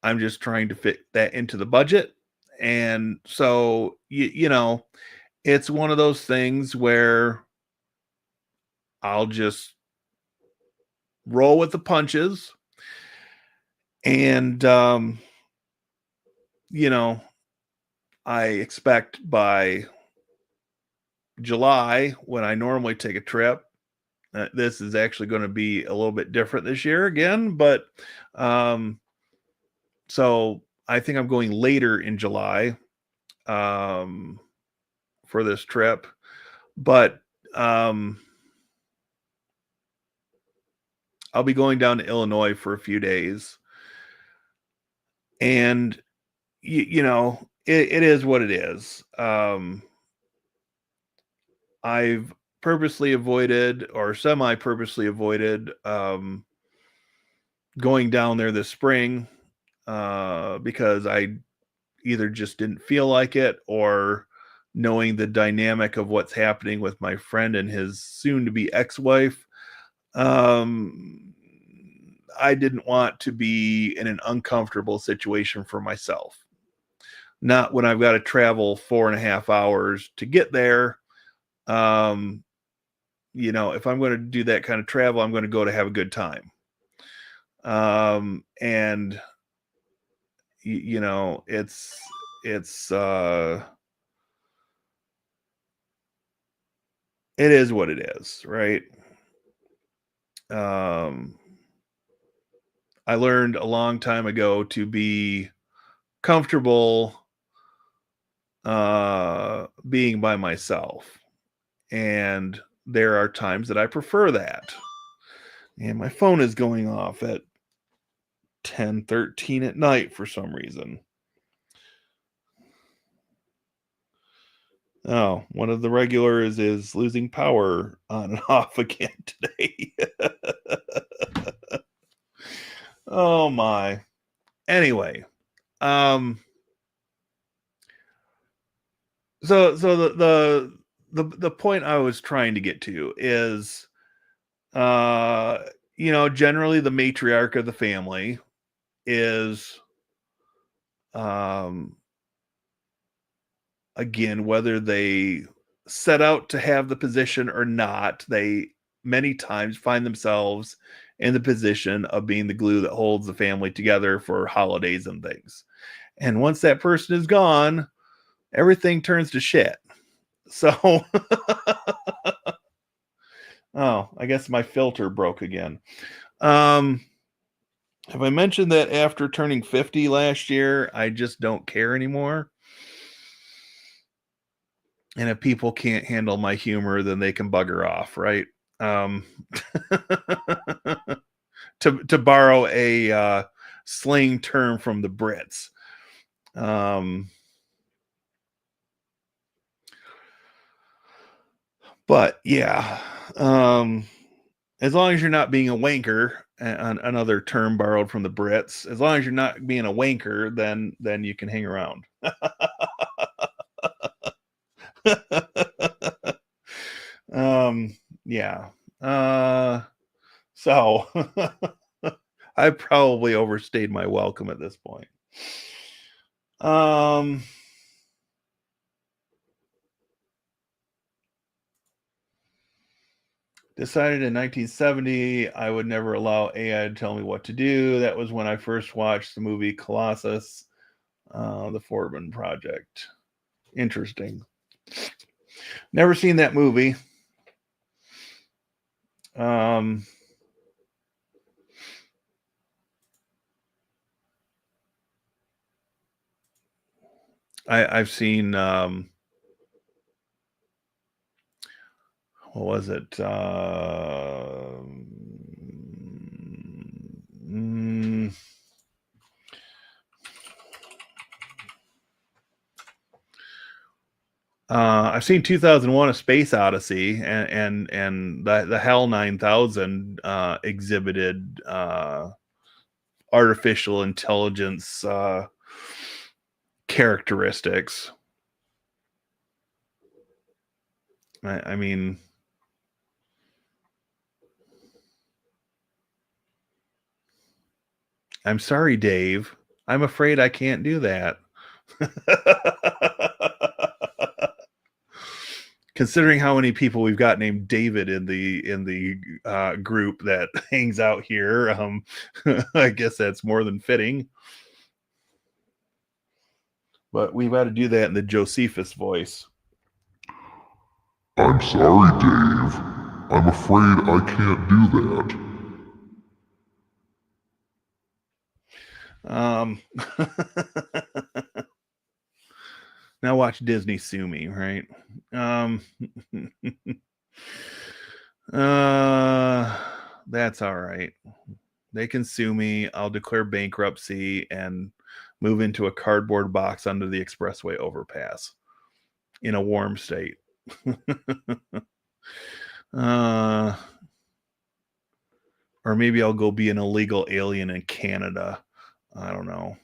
I'm just trying to fit that into the budget. And so, it's one of those things where I'll just roll with the punches. And, you know, I expect by July, when I normally take a trip, this is actually going to be a little bit different this year again. But um, so I think I'm going later in July um, for this trip. But I'll be going down to Illinois for a few days. And, it is what it is. I've purposely avoided or semi purposely avoided going down there this spring because I either just didn't feel like it or knowing the dynamic of what's happening with my friend and his soon to be ex-wife. Um, I didn't want to be in an uncomfortable situation for myself. Not when I've got to travel 4.5 hours to get there. Um, if I'm going to do that kind of travel, I'm going to go to have a good time. And it's it is what it is, right? I learned a long time ago to be comfortable being by myself, and there are times that I prefer that. And my phone is going off at 10:13 at night for some reason. Oh, one of the regulars is losing power on and off again today. Oh my. Anyway, um so the point I was trying to get to is uh generally the matriarch of the family is um again, whether they set out to have the position or not, they many times find themselves in the position of being the glue that holds the family together for holidays and things. And once that person is gone, everything turns to shit. So, oh, I guess my filter broke again. Have I mentioned that after turning 50 last year, I just don't care anymore? And if people can't handle my humor, then they can bugger off, right? Um, to borrow a slang term from the Brits. But yeah, as long as you're not being a wanker, another term borrowed from the Brits. As long as you're not being a wanker, then you can hang around. Yeah. So I probably overstayed my welcome at this point. Decided in 1970 I would never allow AI to tell me what to do. That was when I first watched the movie Colossus, the Foreman Project. Interesting. Never seen that movie. I've seen what was it? I've seen 2001: A Space Odyssey, and the HAL 9000 exhibited artificial intelligence characteristics. I mean, I'm sorry, Dave. I'm afraid I can't do that. Considering how many people we've got named David in the group that hangs out here, I guess that's more than fitting. But we've got to do that in the Josephus voice. I'm sorry, Dave. I'm afraid I can't do that. Now watch Disney sue me, right? That's all right. They can sue me. I'll declare bankruptcy and move into a cardboard box under the expressway overpass in a warm state. Or maybe I'll go be an illegal alien in Canada. I don't know.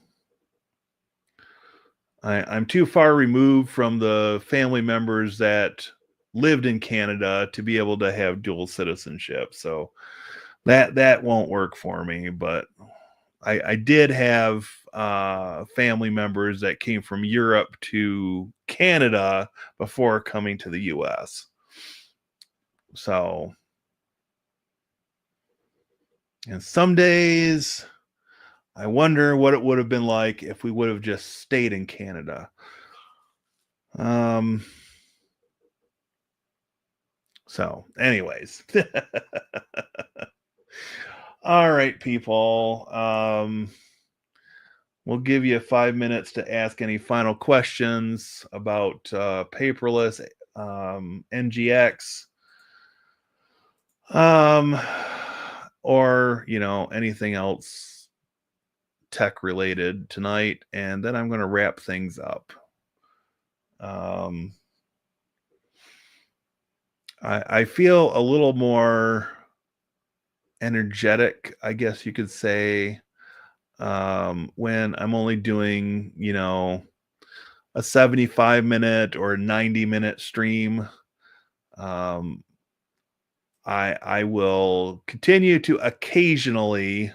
I'm too far removed from the family members that lived in Canada to be able to have dual citizenship. So that won't work for me. But I did have family members that came from Europe to Canada before coming to the U.S. So, and some days I wonder what it would have been like if we would have just stayed in Canada. So, anyways. All right, people. We'll give you 5 minutes to ask any final questions about paperless, NGX, um, or anything else tech related tonight, and then I'm going to wrap things up. I feel a little more energetic, I guess you could say, when I'm only doing, a 75-minute or 90-minute stream. I will continue to occasionally,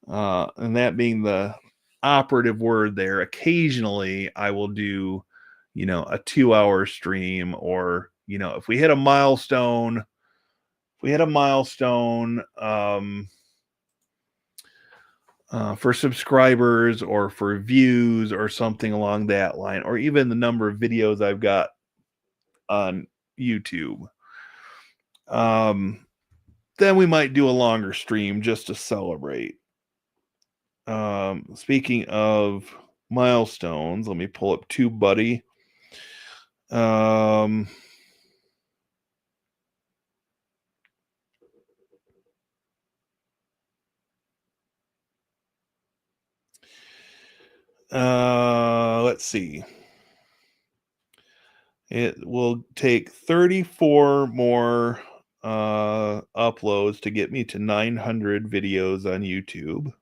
and that being the operative word there, occasionally I will do, a 2-hour stream, or, if we hit a milestone, for subscribers or for views or something along that line, or even the number of videos I've got on YouTube. Then we might do a longer stream just to celebrate. Speaking of milestones, let me pull up TubeBuddy. Let's see. It will take 34 more uploads to get me to 900 videos on YouTube.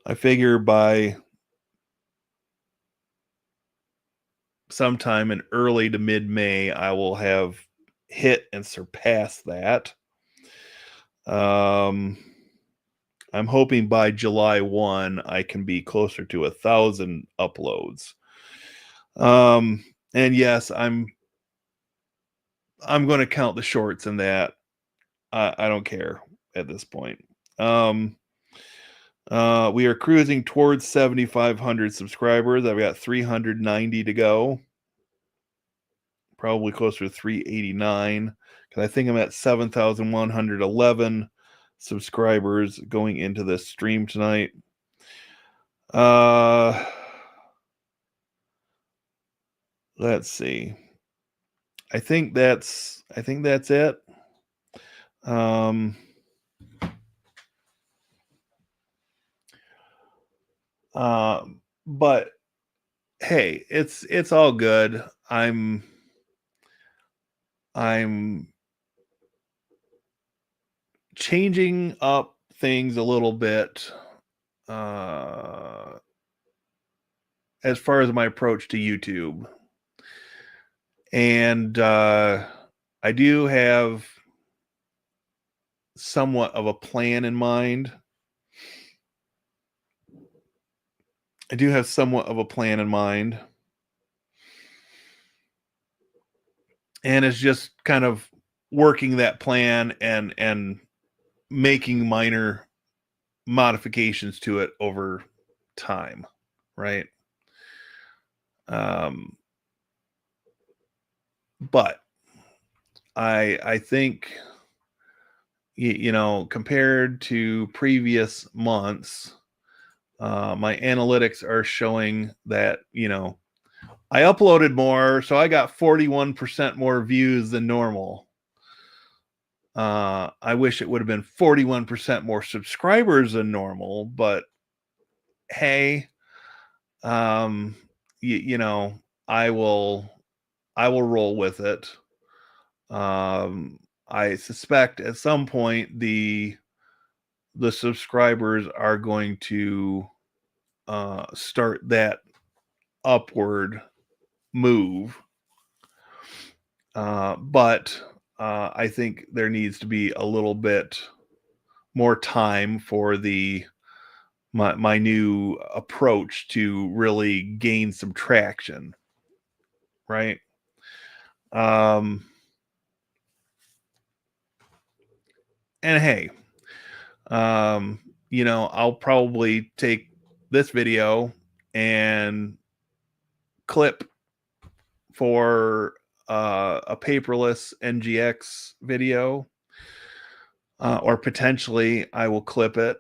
I figure by sometime in early to mid-May, I will have hit and surpassed that. I'm hoping by July 1, I can be closer to 1,000 uploads. And yes, I'm going to count the shorts in that. I don't care at this point. We are cruising towards 7,500 subscribers. I've got 390 to go. Probably closer to 389, because I think I'm at 7,111 subscribers going into this stream tonight. Let's see. I think that's it. But hey, it's all good. I'm changing up things a little bit as far as my approach to YouTube. And I do have somewhat of a plan in mind. And it's just kind of working that plan and making minor modifications to it over time, right? But I think, compared to previous months, my analytics are showing that, I uploaded more, so I got 41% more views than normal. I wish it would have been 41% more subscribers than normal, but hey, I will roll with it. I suspect at some point the subscribers are going to start that upward move. But I think there needs to be a little bit more time for my new approach to really gain some traction, right? And hey, I'll probably take this video and clip for a paperless NGX video, or potentially I will clip it.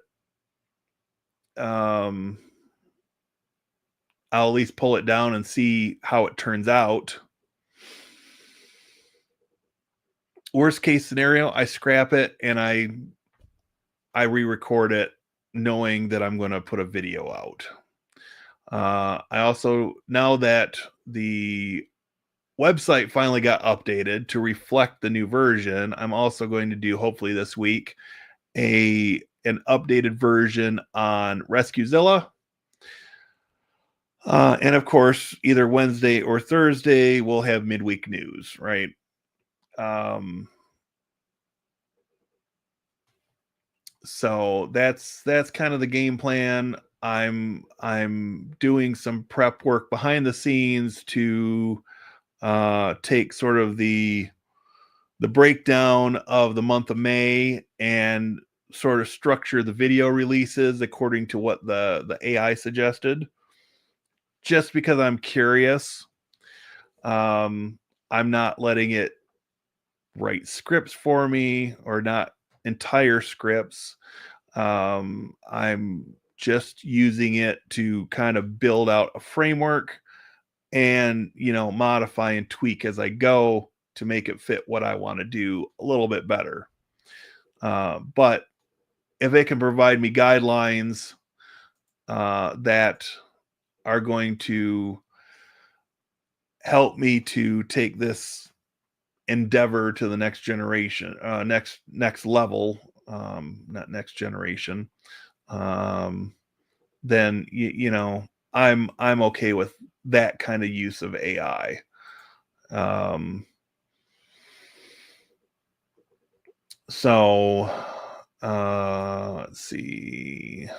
Um, I'll at least pull it down and see how it turns out. Worst case scenario, I scrap it and I re-record it, knowing that I'm going to put a video out. I also, now that the website finally got updated to reflect the new version, I'm also going to do, hopefully this week, an updated version on RescueZilla. And of course, either Wednesday or Thursday, we'll have midweek news, right? So that's kind of the game plan. I'm doing some prep work behind the scenes to take sort of the breakdown of the month of May and sort of structure the video releases according to what the AI suggested. Just because I'm curious, I'm not letting it write scripts for me, or not entire scripts. I'm just using it to kind of build out a framework and, modify and tweak as I go to make it fit what I want to do a little bit better. But if it can provide me guidelines that are going to help me to take this endeavor to the next generation, next level, not next generation, then I'm okay with that kind of use of AI. So let's see.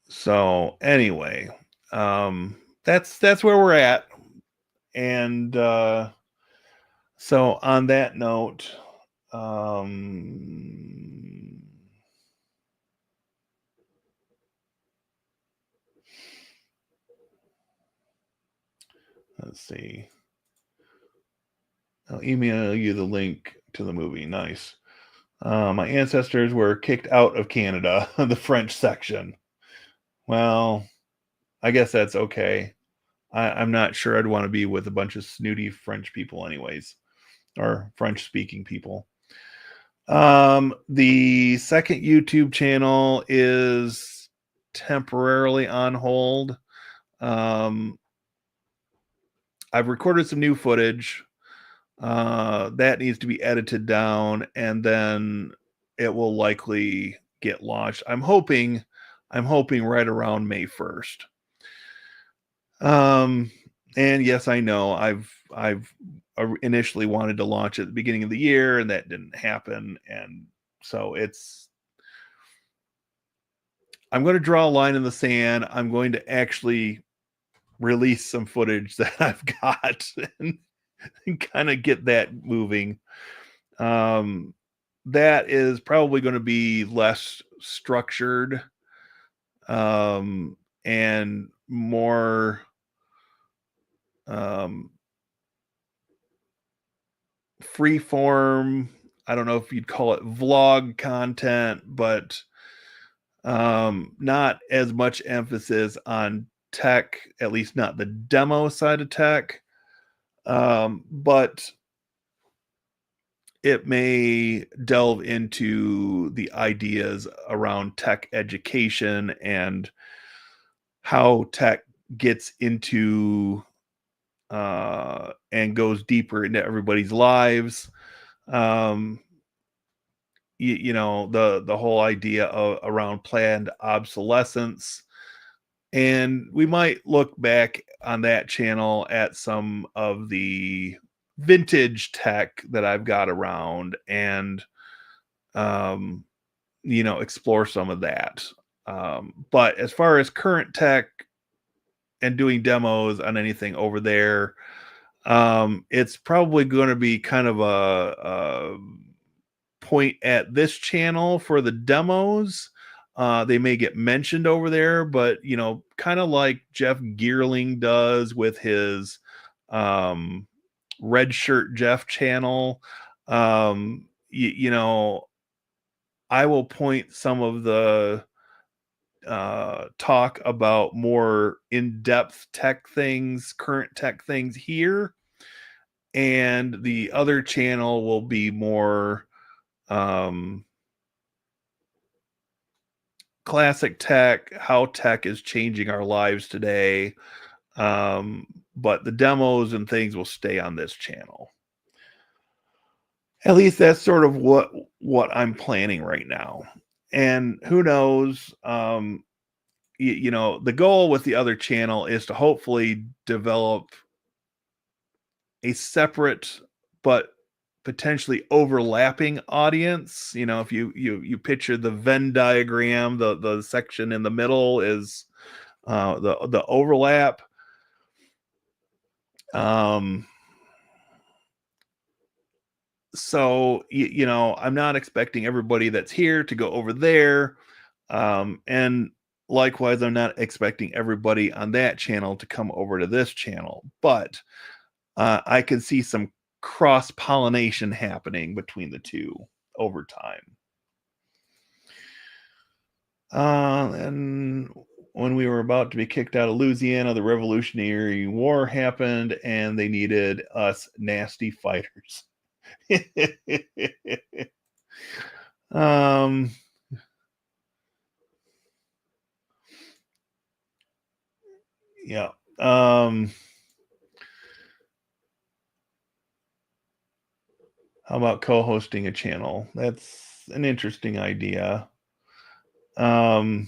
So anyway, that's where we're at. And so on that note, let's see. I'll email you the link to the movie. Nice. My ancestors were kicked out of Canada, the French section. Well, I guess that's okay. I'm not sure I'd want to be with a bunch of snooty French people, anyways, or French speaking people. The second YouTube channel is temporarily on hold. I've recorded some new footage that needs to be edited down, and then it will likely get launched. I'm hoping right around May 1st. And yes, I know I've initially wanted to launch at the beginning of the year, and that didn't happen. And so I'm going to draw a line in the sand. I'm going to actually release some footage that I've got and kind of get that moving. That is probably going to be less structured, and more free form. I don't know if you'd call it vlog content, but not as much emphasis on tech, at least not the demo side of tech. But it may delve into the ideas around tech education and how tech gets into and goes deeper into everybody's lives. The whole idea around planned obsolescence. And we might look back on that channel at some of the vintage tech that I've got around, and explore some of that. But as far as current tech and doing demos on anything over there. It's probably going to be kind of a point at this channel for the demos. They may get mentioned over there, but kind of like Jeff Geerling does with his Red Shirt Jeff channel. I will point some of the talk about more in-depth tech things, current tech things here, and the other channel will be more classic tech, how tech is changing our lives today. But the demos and things will stay on this channel. At least that's sort of what I'm planning right now. And who knows, the goal with the other channel is to hopefully develop a separate but potentially overlapping audience. If you picture the Venn diagram, the section in the middle is the overlap. So I'm not expecting everybody that's here to go over there, and likewise I'm not expecting everybody on that channel to come over to this channel, but I can see some cross pollination happening between the two over time. And when we were about to be kicked out of Louisiana, the Revolutionary War happened, and they needed us nasty fighters. Yeah. How about co-hosting a channel? That's an interesting idea. And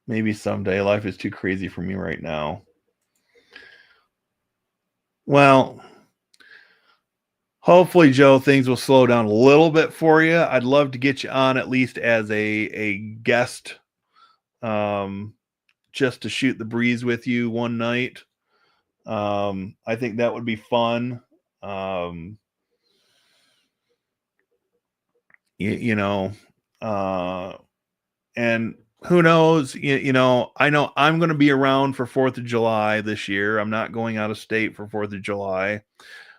maybe someday. Life is too crazy for me right now. Well, hopefully, Joe, things will slow down a little bit for you. I'd love to get you on at least as a guest, just to shoot the breeze with you one night. I think that would be fun. And who knows, I know I'm going to be around for 4th of July this year. I'm not going out of state for 4th of July.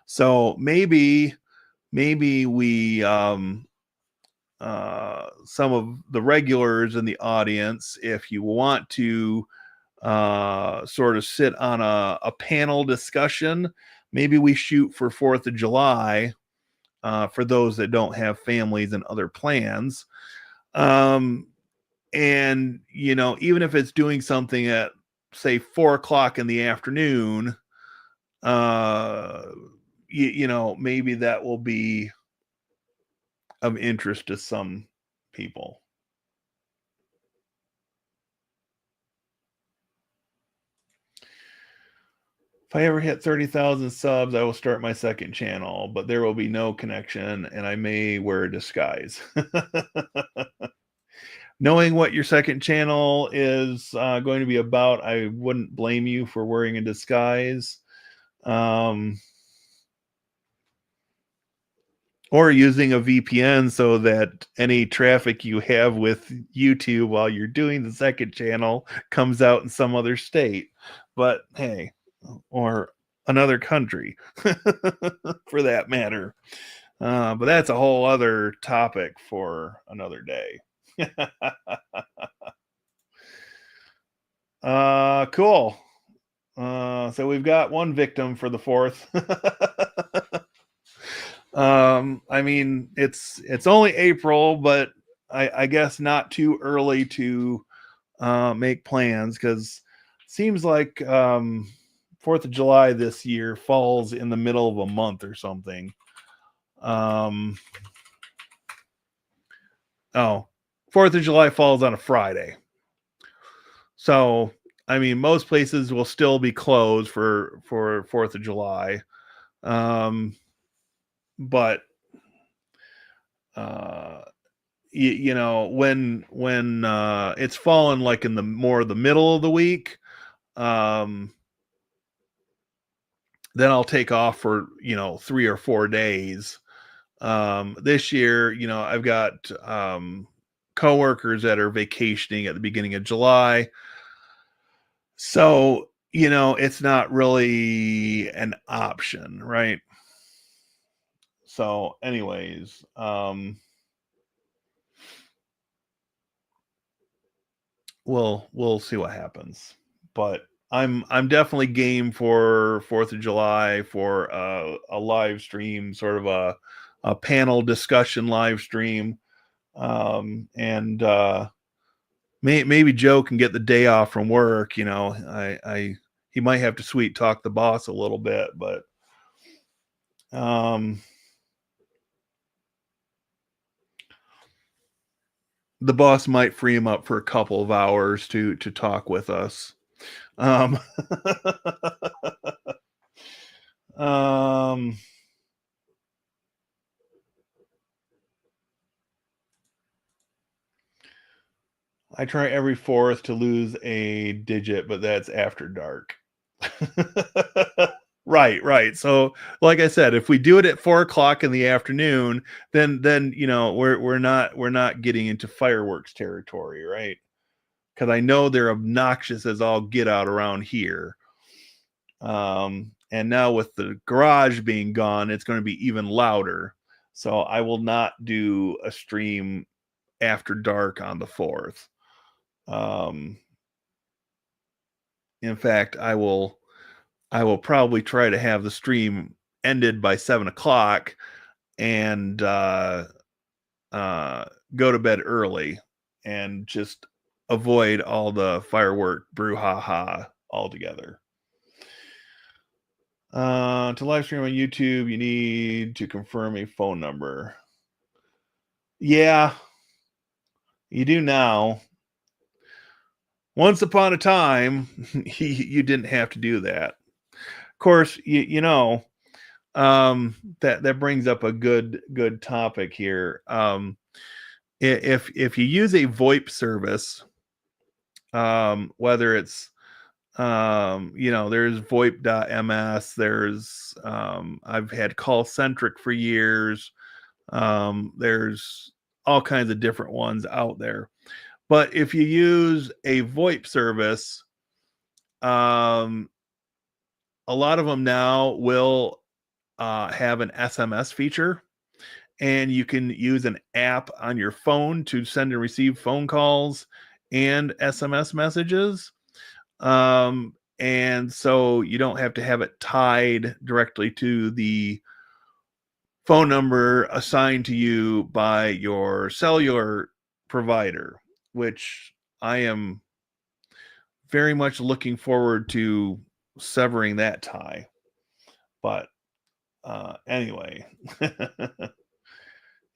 So maybe we, some of the regulars in the audience, if you want to sort of sit on a panel discussion, maybe we shoot for 4th of July for those that don't have families and other plans. And even if it's doing something at, say, 4:00 in the afternoon, maybe that will be of interest to some people. If I ever hit 30,000 subs, I will start my second channel, but there will be no connection, and I may wear a disguise. Knowing what your second channel is going to be about, I wouldn't blame you for wearing a disguise. Or using a VPN so that any traffic you have with YouTube while you're doing the second channel comes out in some other state. But hey, or another country for that matter. But that's a whole other topic for another day. Cool. So we've got one victim for the 4th. I mean, it's only April, but I guess not too early to make plans, because seems like 4th of July this year falls in the middle of a month or something. Oh, 4th of July falls on a Friday. So, I mean, most places will still be closed for 4th of July. But you know, when it's fallen like in the more the middle of the week, um, then I'll take off for, 3 or 4 days. This year, I've got coworkers that are vacationing at the beginning of July. So, it's not really an option, right? So, anyways, we'll see what happens. But I'm definitely game for 4th of July for a live stream, sort of a panel discussion live stream. And maybe Joe can get the day off from work. I he might have to sweet talk the boss a little bit, but um, the boss might free him up for a couple of hours to talk with us. Um, um, I try every fourth to lose a digit, but that's after dark. Right, right. So, like I said, if we do it at 4 o'clock in the afternoon, then we're not getting into fireworks territory, right? Because I know they're obnoxious as all get out around here. And now with the garage being gone, it's going to be even louder. So I will not do a stream after dark on the 4th. Um, in fact, I will probably try to have the stream ended by 7 o'clock and go to bed early and just avoid all the firework brouhaha altogether. To live stream on YouTube, you need to confirm a phone number. Yeah, you do now. Once upon a time, you didn't have to do that. Of course, that brings up a good topic here. If you use a VoIP service, whether it's there's VoIP.ms, there's I've had Callcentric for years. There's all kinds of different ones out there. But if you use a VoIP service, um, a lot of them now will have an SMS feature, and you can use an app on your phone to send and receive phone calls and SMS messages. And so you don't have to have it tied directly to the phone number assigned to you by your cellular provider, which I am very much looking forward to severing that tie. But anyway,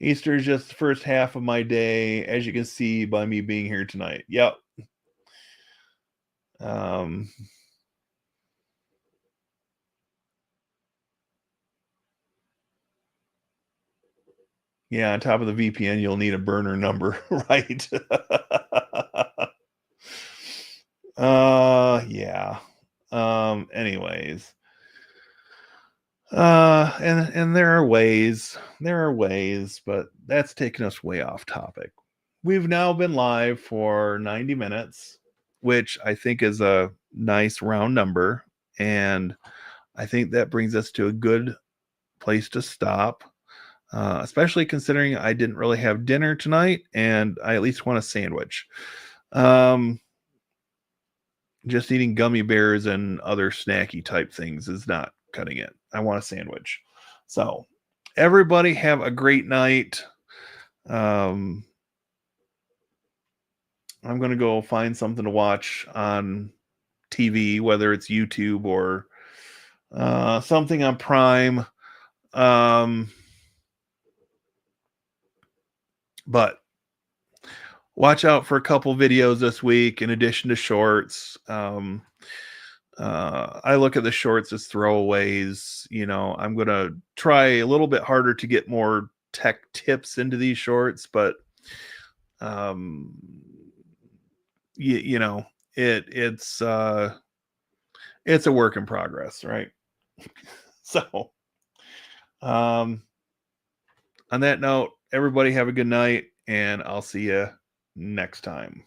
Easter is just the first half of my day, as you can see by me being here tonight. Yep. Um, yeah, on top of the VPN, you'll need a burner number, right? Yeah. Anyways. And there are ways, but that's taken us way off topic. We've now been live for 90 minutes, which I think is a nice round number, and I think that brings us to a good place to stop. Especially considering I didn't really have dinner tonight, and I at least want a sandwich. Um, just eating gummy bears and other snacky type things is not cutting it. I want a sandwich. So, everybody have a great night. Um, I'm going to go find something to watch on TV, whether it's YouTube or something on Prime. But watch out for a couple videos this week in addition to shorts. I look at the shorts as throwaways. I'm going to try a little bit harder to get more tech tips into these shorts, but You know, it's a work in progress, right? So, um, on that note, everybody have a good night, and I'll see you next time.